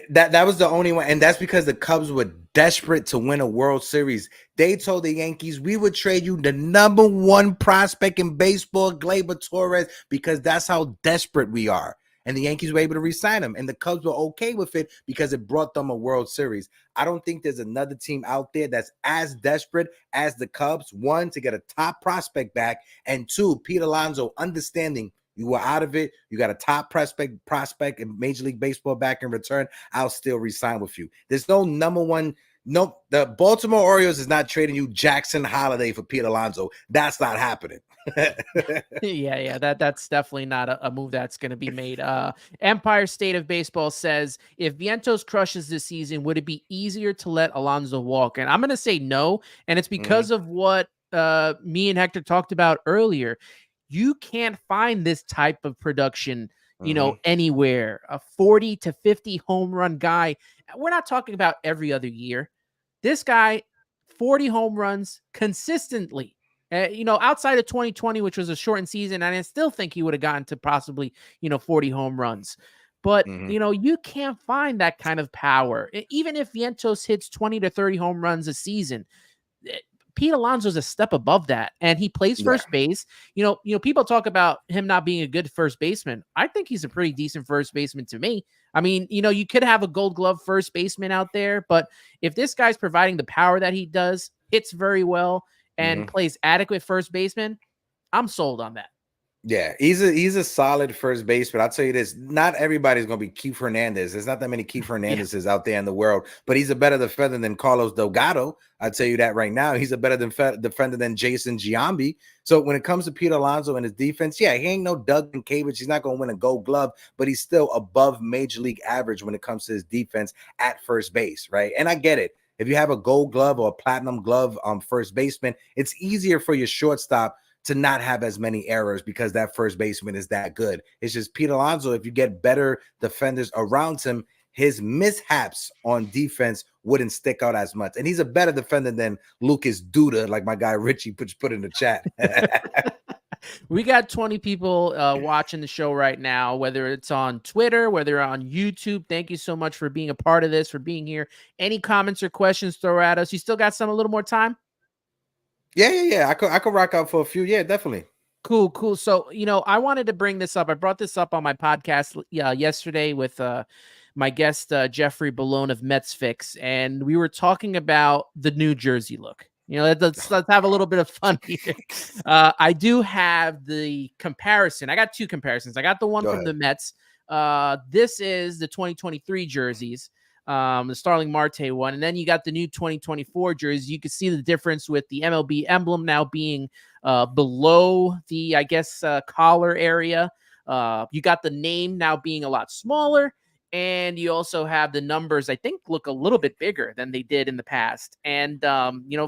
That was the only one, and that's because the Cubs were desperate to win a World Series. They told the Yankees, we would trade you the number 1 prospect in baseball, Gleyber Torres, because that's how desperate we are. And the Yankees were able to re-sign him, and the Cubs were okay with it because it brought them a World Series. I don't think there's another team out there that's as desperate as the Cubs, 1, to get a top prospect back, and 2, Pete Alonso understanding you were out of it. You got a top prospect in Major League Baseball back in return. I'll still re-sign with you. There's no number 1. No, the Baltimore Orioles is not trading you Jackson Holiday for Pete Alonso. That's not happening. Yeah, that's definitely not a move that's going to be made. Empire State of Baseball says, if Vientos crushes this season, would it be easier to let Alonso walk? And I'm going to say no, and it's because of what me and Hector talked about earlier. You can't find this type of production, anywhere. A 40 to 50 home run guy. We're not talking about every other year. This guy, 40 home runs consistently. Outside of 2020, which was a shortened season, and I still think he would have gotten to possibly, 40 home runs. But, you can't find that kind of power. Even if Vientos hits 20 to 30 home runs a season, Pete Alonso's a step above that, and he plays first base. People talk about him not being a good first baseman. I think he's a pretty decent first baseman to me. I mean, you could have a Gold Glove first baseman out there, but if this guy's providing the power that he does, hits very well, and plays adequate first baseman, I'm sold on that. Yeah, he's a solid first baseman. I'll tell you this, not everybody's going to be Keith Hernandez. There's not that many Keith Hernandezes out there in the world, but he's a better defender than Carlos Delgado. I'll tell you that right now. He's a better defender than Jason Giambi. So when it comes to Pete Alonso and his defense, he ain't no Doug Cavage. He's not going to win a Gold Glove, but he's still above Major League average when it comes to his defense at first base, right? And I get it. If you have a Gold Glove or a Platinum Glove first baseman, it's easier for your shortstop to not have as many errors because that first baseman is that good. It's just Pete Alonso, if you get better defenders around him, his mishaps on defense wouldn't stick out as much. And he's a better defender than Lucas Duda, like my guy Richie put in the chat. We got 20 people watching the show right now, whether it's on Twitter, whether on YouTube. Thank you so much for being a part of this, for being here. Any comments or questions, throw at us. You still got a little more time? Yeah. I could rock out for a few. Yeah, definitely. Cool. So, I wanted to bring this up. I brought this up on my podcast yesterday with my guest, Jeffrey Ballone of Mets Fix, and we were talking about the New Jersey look. Let's have a little bit of fun here. I do have the comparison. I got two comparisons. I got the one from the Mets. This is the 2023 jerseys, the Starling Marte one. And then you got the new 2024 jerseys. You can see the difference with the MLB emblem now being below the, I guess, collar area. You got the name now being a lot smaller. And you also have the numbers, I think, look a little bit bigger than they did in the past. And,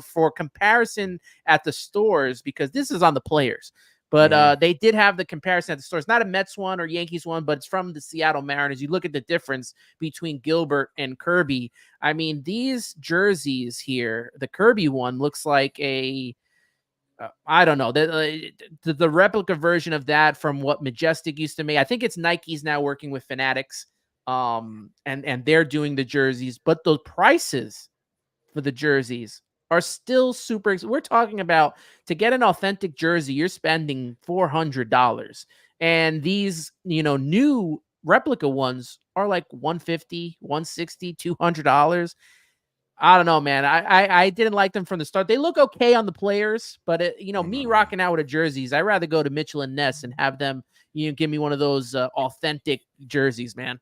for comparison at the stores, because this is on the players, but they did have the comparison at the stores, not a Mets one or Yankees one, but it's from the Seattle Mariners. You look at the difference between Gilbert and Kirby. I mean, these jerseys here, the Kirby one looks like I don't know, the replica version of that from what Majestic used to make. I think it's Nike's now working with Fanatics. And they're doing the jerseys, but the prices for the jerseys are still super. We're talking about, to get an authentic jersey, you're spending $400, and these, new replica ones are like $150, $160, $200. I don't know, man. I didn't like them from the start. They look okay on the players, but me rocking out with a jerseys, I'd rather go to Mitchell and Ness and have them, give me one of those authentic jerseys, man.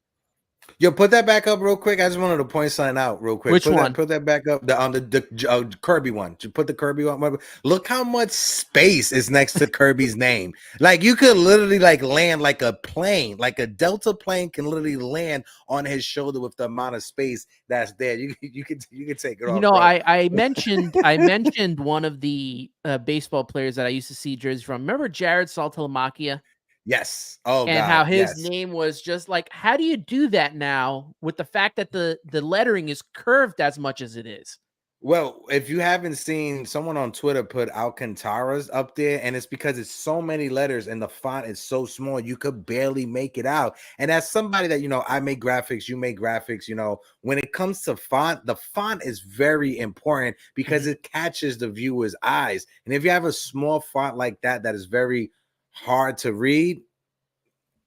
Yo, put that back up real quick. I just wanted to point something out real quick. Which one? Put that back up. The Kirby one. Put the Kirby one. Look how much space is next to Kirby's name. Like, you could literally land like a plane, like a Delta plane can literally land on his shoulder with the amount of space that's there. You can take it off. I mentioned one of the baseball players that I used to see jerseys from. Remember Jared Saltalamacchia? Yes. Oh, and God, how his name was just like, how do you do that now with the fact that the lettering is curved as much as it is? Well, if you haven't seen, someone on Twitter put Alcantara's up there, and it's because it's so many letters and the font is so small, you could barely make it out. And as somebody that, I make graphics, you make graphics, when it comes to font, the font is very important because it catches the viewer's eyes. And if you have a small font like that is very hard to read,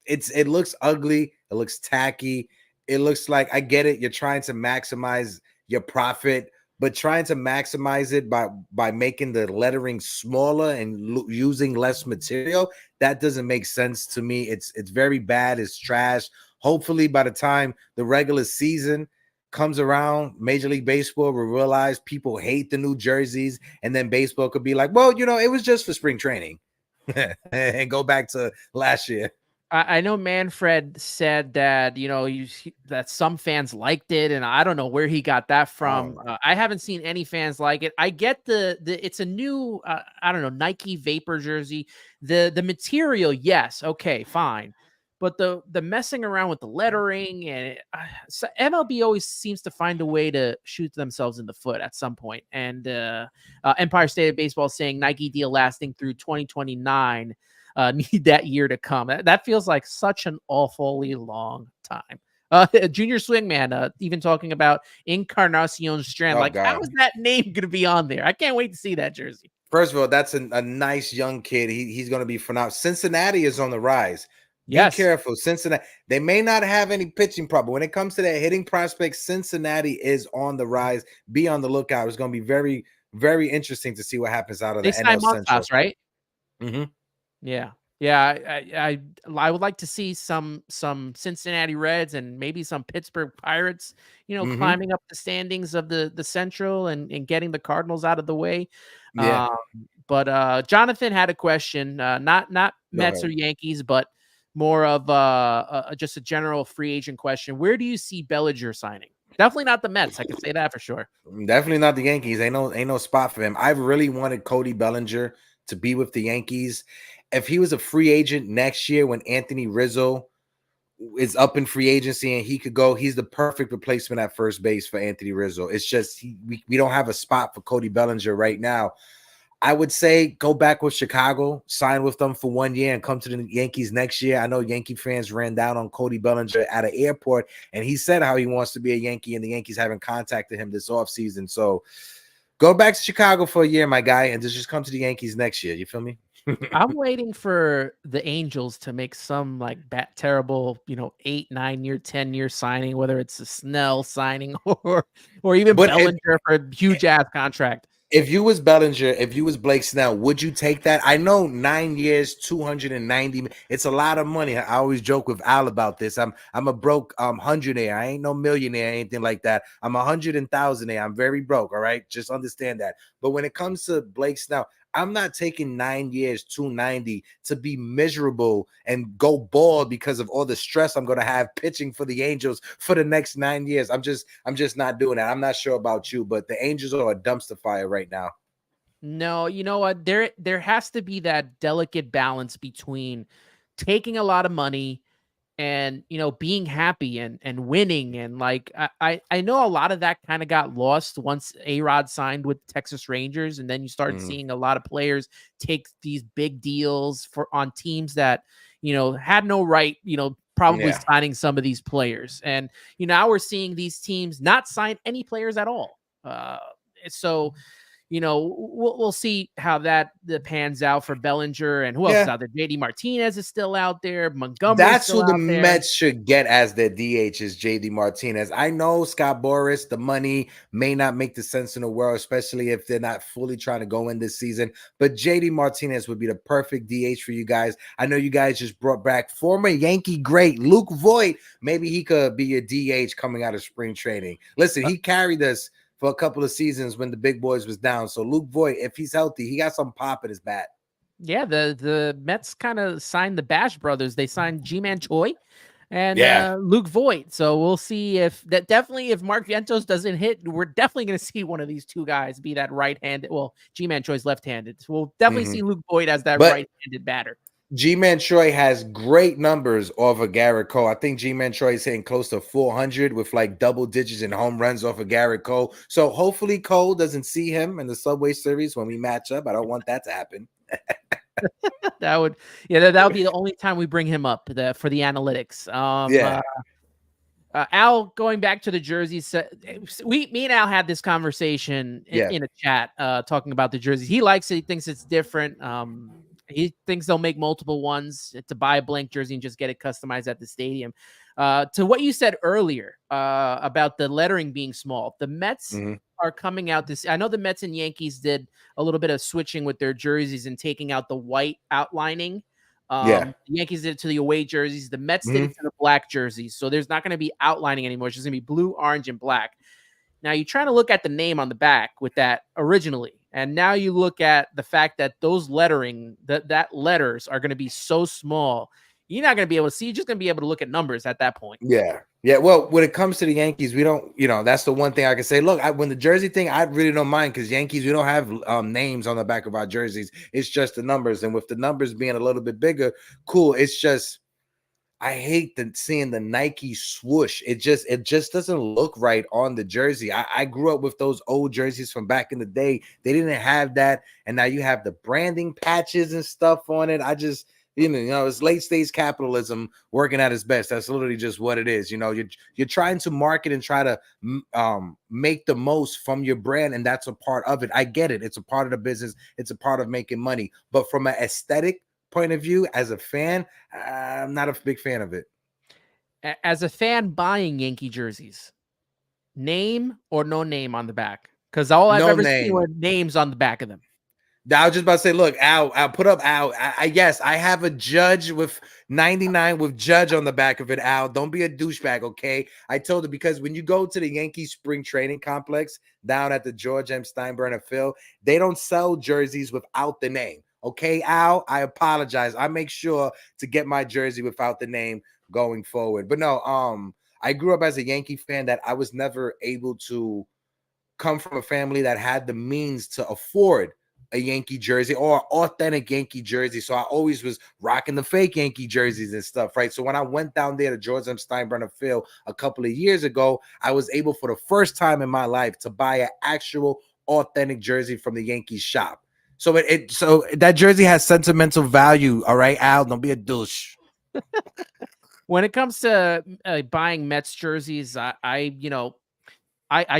it looks ugly, it looks tacky, it looks like, I get it, you're trying to maximize your profit, but trying to maximize it by making the lettering smaller and using less material, that doesn't make sense to me. It's very bad, it's trash. Hopefully by the time the regular season comes around, Major League Baseball will realize people hate the new jerseys, and then baseball could be like, well, it was just for spring training and go back to last year. I know Manfred said that, that some fans liked it, and I don't know where he got that from. I haven't seen any fans like it. I get it's a new, I don't know, Nike Vapor jersey. The material, yes, okay, fine. But the messing around with the lettering, and so MLB always seems to find a way to shoot themselves in the foot at some point. And Empire State of Baseball saying Nike deal lasting through 2029. Need that year to come. That feels like such an awfully long time. Junior Swingman, even talking about Encarnacion Strand. Oh, like, God. how is that name going to be on there? I can't wait to see that jersey. First of all, that's a nice young kid. He's going to be phenomenal. Cincinnati is on the rise. Yes. Be careful. Cincinnati, they may not have any pitching problem. When it comes to that hitting prospect, Cincinnati is on the rise. Be on the lookout. It's going to be very, very interesting to see what happens out of the NL Central. Right? Mm-hmm. Yeah. I would like to see some Cincinnati Reds and maybe some Pittsburgh Pirates, climbing up the standings of the Central and getting the Cardinals out of the way. Yeah. But Jonathan had a question, not Mets or Yankees, but more of just a general free agent question. Where do you see Bellinger signing? Definitely not the Mets. I can say that for sure. Definitely not the Yankees. Ain't no spot for him. I really wanted Cody Bellinger to be with the Yankees. If he was a free agent next year when Anthony Rizzo is up in free agency and he could go, he's the perfect replacement at first base for Anthony Rizzo. It's just we don't have a spot for Cody Bellinger right now. I would say go back with Chicago, sign with them for 1 year, and come to the Yankees next year. I know Yankee fans ran down on Cody Bellinger at an airport, and he said how he wants to be a Yankee, and the Yankees haven't contacted him this offseason. So go back to Chicago for a year, my guy, and just come to the Yankees next year. You feel me? I'm waiting for the Angels to make some like terrible, 8, 9 year, 10-year signing, whether it's a Snell signing or even But Bellinger for a huge ass contract. if you was Bellinger, if you was Blake Snell, would you take that? I know 9 years, 290. It's a lot of money. I always joke with Al about this. I'm a broke hundredaire. I ain't no millionaire, anything like that. I'm 100,000. I'm very broke. All right, just understand that. But when it comes to Blake Snell, I'm not taking 9 years, 290 to be miserable and go bald because of all the stress I'm going to have pitching for the Angels for the next 9 years. I'm just not doing that. I'm not sure about you, but the Angels are a dumpster fire right now. No, you know what? There has to be that delicate balance between taking a lot of money and being happy and winning, and like I know a lot of that kind of got lost once A-Rod signed with Texas Rangers, and then you started seeing a lot of players take these big deals on teams that had no right, probably signing some of these players, and now we're seeing these teams not sign any players at all. So we'll see how that pans out for Bellinger, and who else is out there. JD Martinez is still out there. Montgomery's That's still who the out there. Mets should get as their DH is JD Martinez. I know Scott Boras, the money may not make the sense in the world, especially if they're not fully trying to go in this season. But JD Martinez would be the perfect DH for you guys. I know you guys just brought back former Yankee great Luke Voit. Maybe he could be your DH coming out of spring training. Listen, he carried us for a couple of seasons when the big boys was down. So Luke Voit, if he's healthy, he got some pop in his bat. Yeah, the Mets kind of signed the Bash brothers. They signed Ji-Man Choi and Luke Voit. So we'll see if Mark Vientos doesn't hit, we're definitely going to see one of these two guys be that right-handed. Well, Ji-Man Choi's left-handed. So we'll definitely see Luke Voit as that right-handed batter. Ji-Man Choi has great numbers off of Garrett Cole. I think Ji-Man Choi is hitting close to 400 with like double digits in home runs off of Garrett Cole. So hopefully Cole doesn't see him in the Subway Series when we match up. I don't want that to happen. That would be the only time we bring him up for the analytics. Al, going back to the jerseys, me and Al had this conversation in a chat, talking about the jerseys. He likes it. He thinks it's different. He thinks they'll make multiple ones to buy a blank jersey and just get it customized at the stadium. To what you said earlier about the lettering being small, the Mets are coming out this. I know the Mets and Yankees did a little bit of switching with their jerseys and taking out the white outlining. The Yankees did it to the away jerseys. The Mets did it to the black jerseys. So there's not going to be outlining anymore. It's just going to be blue, orange, and black. Now you're trying to look at the name on the back with that originally. And now you look at the fact that those lettering, that letters are going to be so small. You're not going to be able to see. You're just going to be able to look at numbers at that point. Yeah. Well, when it comes to the Yankees, we don't, that's the one thing I can say. Look, when the jersey thing, I really don't mind because Yankees, we don't have names on the back of our jerseys. It's just the numbers. And with the numbers being a little bit bigger, cool. It's just, I hate seeing the Nike swoosh. It just doesn't look right on the jersey. I grew up with those old jerseys from back in the day. They didn't have that. And now you have the branding patches and stuff on it. I just, it's late stage capitalism working at its best. That's literally just what it is. You're trying to market and try to make the most from your brand, and that's a part of it. I get it. It's a part of the business. It's a part of making money. But from an aesthetic point of view, as a fan, I'm not a big fan of it. As a fan buying Yankee jerseys, name or no name on the back? Because all I've ever seen were names on the back of them. I was just about to say, look, I'll put up Al. Yes, I have a Judge with 99 with Judge on the back of it, Al. Don't be a douchebag, okay? I told her because when you go to the Yankee spring training complex down at the George M. Steinbrenner Field, they don't sell jerseys without the name. Okay, Al, I apologize. I make sure to get my jersey without the name going forward. But no, I grew up as a Yankee fan that I was never able to come from a family that had the means to afford a Yankee jersey or authentic Yankee jersey. So I always was rocking the fake Yankee jerseys and stuff, right? So when I went down there to George M. Steinbrenner Field a couple of years ago, I was able for the first time in my life to buy an actual authentic jersey from the Yankees shop. So that jersey has sentimental value. All right, Al, don't be a douche. When it comes to buying Mets jerseys, I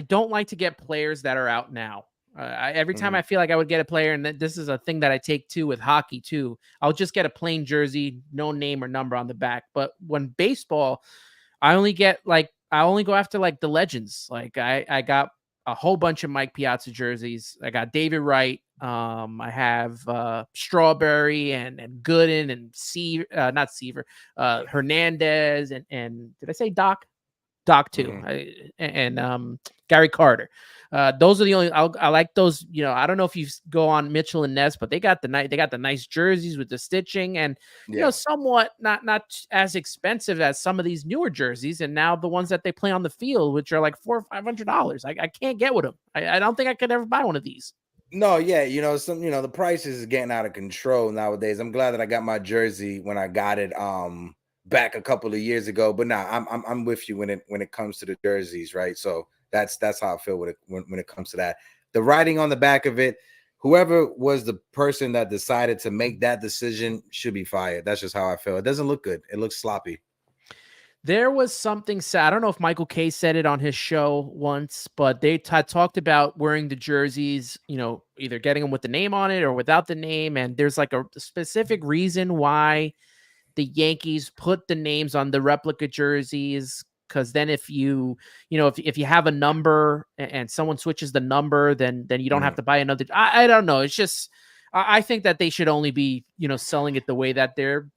don't like to get players that are out now. Every time I feel like I would get a player, and this is a thing that I take too with hockey too, I'll just get a plain jersey, no name or number on the back. But when baseball, I only go after like the legends. Like I got a whole bunch of Mike Piazza jerseys. I got David Wright. I have Strawberry and Gooden and not Seaver, Hernandez and did I say Doc too, and Gary Carter. Those are the only I like those. I don't know if you go on Mitchell and Ness, but they got the nice jerseys with the stitching and somewhat not as expensive as some of these newer jerseys. And now the ones that they play on the field, which are like $400 or $500, I can't get with them. I don't think I could ever buy one of these. No, yeah, the prices is getting out of control nowadays. I'm glad that I got my jersey when I got it back a couple of years ago. But now I'm with you when it comes to the jerseys, right? So that's how I feel when it comes to that. The writing on the back of it, whoever was the person that decided to make that decision should be fired. That's just how I feel. It doesn't look good. It looks sloppy. There was something sad. I don't know if Michael Kay said it on his show once, but they talked about wearing the jerseys, either getting them with the name on it or without the name. And there's like a specific reason why the Yankees put the names on the replica jerseys. Because then if you have a number and someone switches the number, then you don't have to buy another. I don't know. It's just, I think that they should only be, selling it the way that they're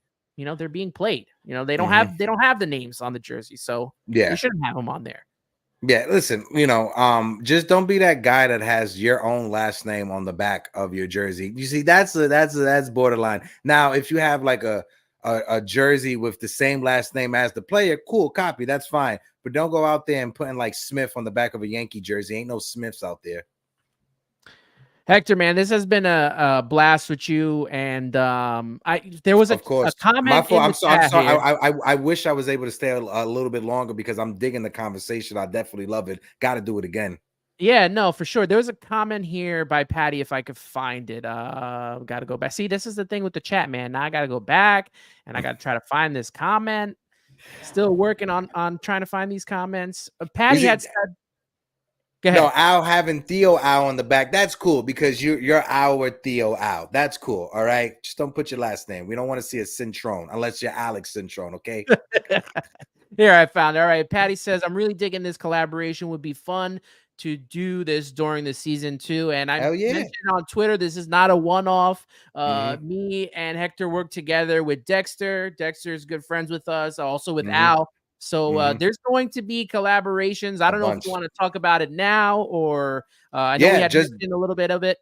being played. They don't have the names on the jersey, so they shouldn't have them on there. Yeah, listen, just don't be that guy that has your own last name on the back of your jersey. You see, that's borderline. Now, if you have like a jersey with the same last name as the player, cool, copy, that's fine. But don't go out there and putting like Smith on the back of a Yankee jersey. Ain't no Smiths out there. Hector, man, this has been a blast with you, and there was a comment. My fault. I'm sorry. I wish I was able to stay a little bit longer because I'm digging the conversation. I definitely love it. Got to do it again. Yeah, no, for sure. There was a comment here by Patty. If I could find it, got to go back. See, this is the thing with the chat, man. Now I got to go back and I got to try to find this comment. Still working on trying to find these comments. Patty had said. No, Al having Theo Al on the back. That's cool because you're our Theo Al. That's cool. All right. Just don't put your last name. We don't want to see a Cintrone unless you're Alex Cintrone. Okay. Here, I found it. All right. Patty says, I'm really digging this collaboration. Would be fun to do this during the season too. And I mentioned on Twitter, this is not a one-off. Me and Hector work together with Dexter. Dexter's good friends with us, also with Al. So there's going to be collaborations. I don't know if you want to talk about it now or I know we had just a little bit of it.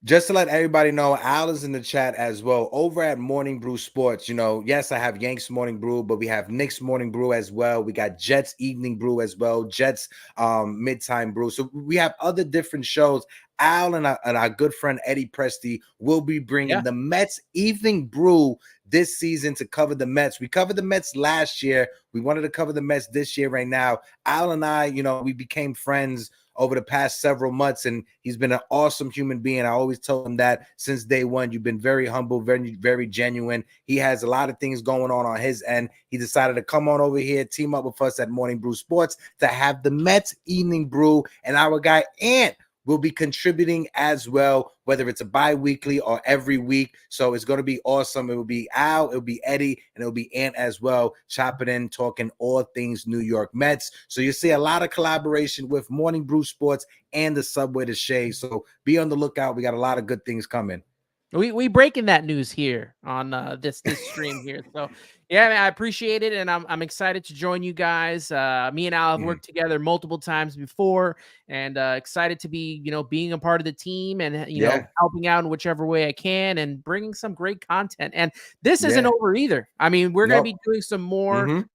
Just to let everybody know, Al is in the chat as well over at Morning Brew Sports. Yes, I have Yanks Morning Brew, but we have Knicks Morning Brew as well. We got Jets Evening Brew as well, Jets Midtime Brew. So we have other different shows. Al and our good friend Eddie Presti will be bringing the Mets Evening Brew this season to cover the Mets. We covered the Mets last year. We wanted to cover the Mets this year right now. Al and I, we became friends over the past several months, and he's been an awesome human being. I always told him that since day one. You've been very humble, very, very genuine. He has a lot of things going on his end. He decided to come on over here, team up with us at Morning Brew Sports to have the Mets Evening Brew, and our guy Ant will be contributing as well, whether it's a bi-weekly or every week. So it's going to be awesome. It will be Al, it'll be Eddie, and it'll be Ant as well, chopping in, talking all things New York Mets. So you see a lot of collaboration with Morning Brew Sports and the Subway To Shea. So be on the lookout. We got a lot of good things coming. We breaking that news here on this stream here. So yeah, man, I appreciate it, and I'm excited to join you guys. Me and Al have worked together multiple times before, and excited to be being a part of the team and helping out in whichever way I can and bringing some great content. And this isn't over either. I mean, we're gonna be doing some more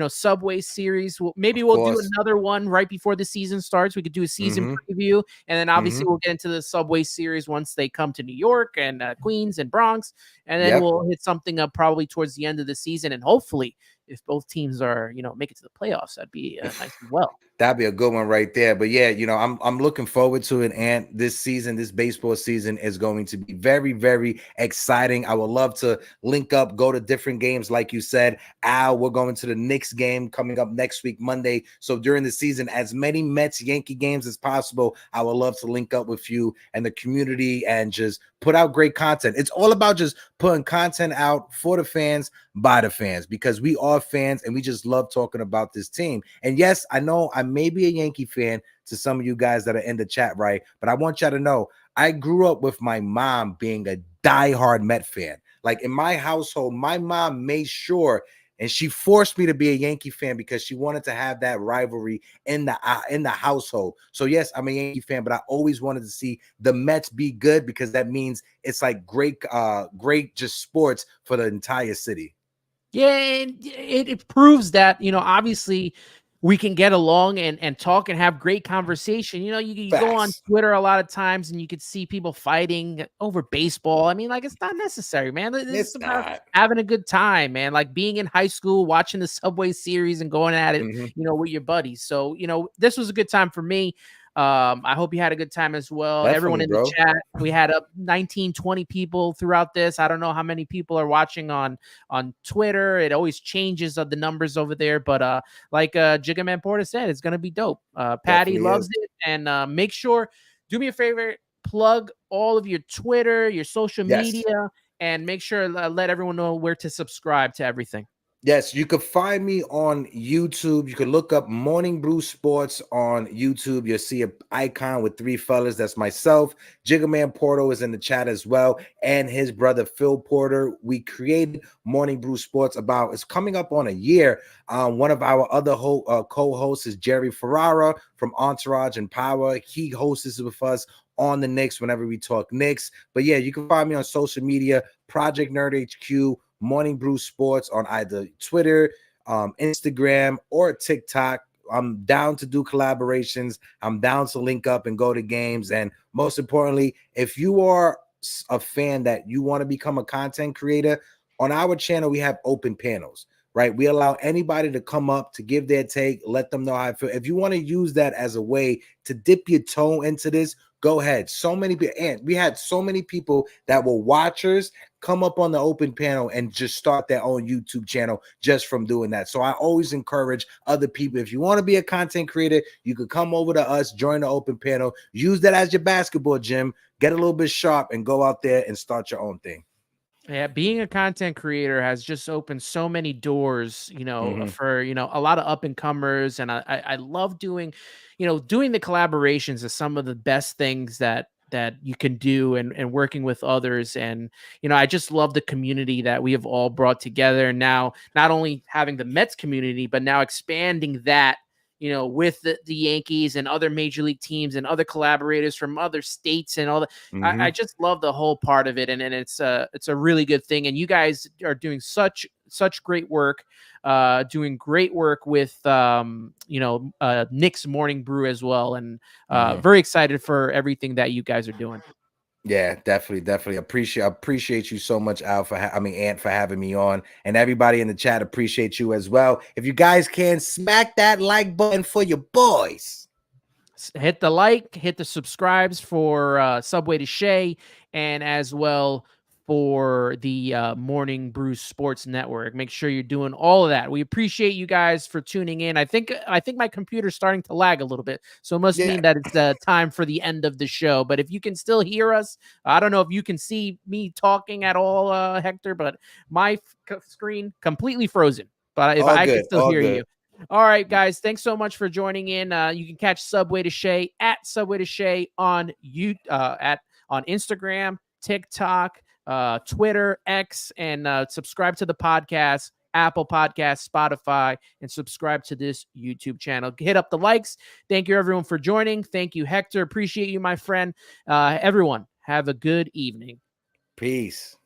Subway series. Maybe we'll do another one right before the season starts. We could do a season preview, and then obviously we'll get into the Subway series once they come to New York and Queens and Bronx, and then we'll hit something up probably towards the end of the season, and hopefully if both teams are, make it to the playoffs. That'd be nice as well. That'd be a good one right there. But yeah, I'm looking forward to it. And this season, this baseball season is going to be very, very exciting. I would love to link up, go to different games, like you said. Al, we're going to the Knicks game coming up next week, Monday. So during the season, as many Mets Yankee games as possible, I would love to link up with you and the community and just put out great content. It's all about just putting content out for the fans, by the fans, because we are fans and we just love talking about this team. And yes, I know I may be a Yankee fan to some of you guys that are in the chat, right? But I want y'all to know I grew up with my mom being a diehard Met fan. Like in my household, my mom made sure and she forced me to be a Yankee fan because she wanted to have that rivalry in the household. So yes, I'm a Yankee fan, but I always wanted to see the Mets be good because that means it's like great just sports for the entire city. Yeah, and it proves that, obviously we can get along and talk and have great conversation. You go on Twitter a lot of times and you could see people fighting over baseball. I mean, like, it's not necessary, man. It's about having a good time, man. Like being in high school, watching the Subway Series and going at it, with your buddies. So, this was a good time for me. I hope you had a good time as well. Definitely, everyone in the chat, we had up 19-20 people throughout this. I don't know how many people are watching on Twitter. It always changes of the numbers over there, but like Jiggaman Porter said, it's gonna be dope. Patty loves it, and make sure, do me a favor, plug all of your Twitter, your social media, and make sure let everyone know where to subscribe to everything. Yes, you could find me on YouTube. You could look up Morning Brew Sports on YouTube. You'll see an icon with three fellas. That's myself. Jiggaman Porter is in the chat as well, and his brother Phil Porter. We created Morning Brew Sports it's coming up on a year. One of our other co-hosts is Jerry Ferrara from Entourage and Power. He hosts with us on the Knicks whenever we talk Knicks. But yeah, you can find me on social media, Project Nerd HQ, Morning Brew Sports on either Twitter, Instagram, or TikTok. I'm down to do collaborations. I'm down to link up and go to games. And most importantly, if you are a fan that you want to become a content creator, on our channel, we have open panels, right? We allow anybody to come up to give their take, let them know how I feel. If you want to use that as a way to dip your toe into this, go ahead. So many people, and we had so many people that were watchers come up on the open panel and just start their own YouTube channel just from doing that. So I always encourage other people, if you want to be a content creator, you could come over to us, join the open panel, use that as your basketball gym, get a little bit sharp, and go out there and start your own thing. Yeah, being a content creator has just opened so many doors, for, a lot of up and comers. And I love doing the collaborations is some of the best things that you can do, and working with others. And, I just love the community that we have all brought together. And now not only having the Mets community, but now expanding that, with the Yankees and other major league teams and other collaborators from other states and all that. I just love the whole part of it. And it's a really good thing. And you guys are doing such great work, doing great work with, Nick's Morning Brew as well. And very excited for everything that you guys are doing. Yeah, definitely appreciate you so much, Al, Ant, for having me on, and everybody in the chat appreciate you as well. If you guys can smack that like button for your boys, hit the like, hit the subscribes for Subway to Shea, and as well for the Morning Brew Sports Network. Make sure you're doing all of that. We appreciate you guys for tuning in. I think my computer's starting to lag a little bit, so it must mean that it's time for the end of the show. But if you can still hear us, I don't know if you can see me talking at all, Hector, but my screen completely frozen. But if I can still hear you. All right, guys, thanks so much for joining in. You can catch Subway to Shea at Subway to Shea on on Instagram, TikTok, Twitter, X, and subscribe to the podcast, Apple Podcasts, Spotify, and subscribe to this YouTube channel. Hit up the likes. Thank you, everyone, for joining. Thank you, Hector. Appreciate you, my friend. Everyone, have a good evening. Peace.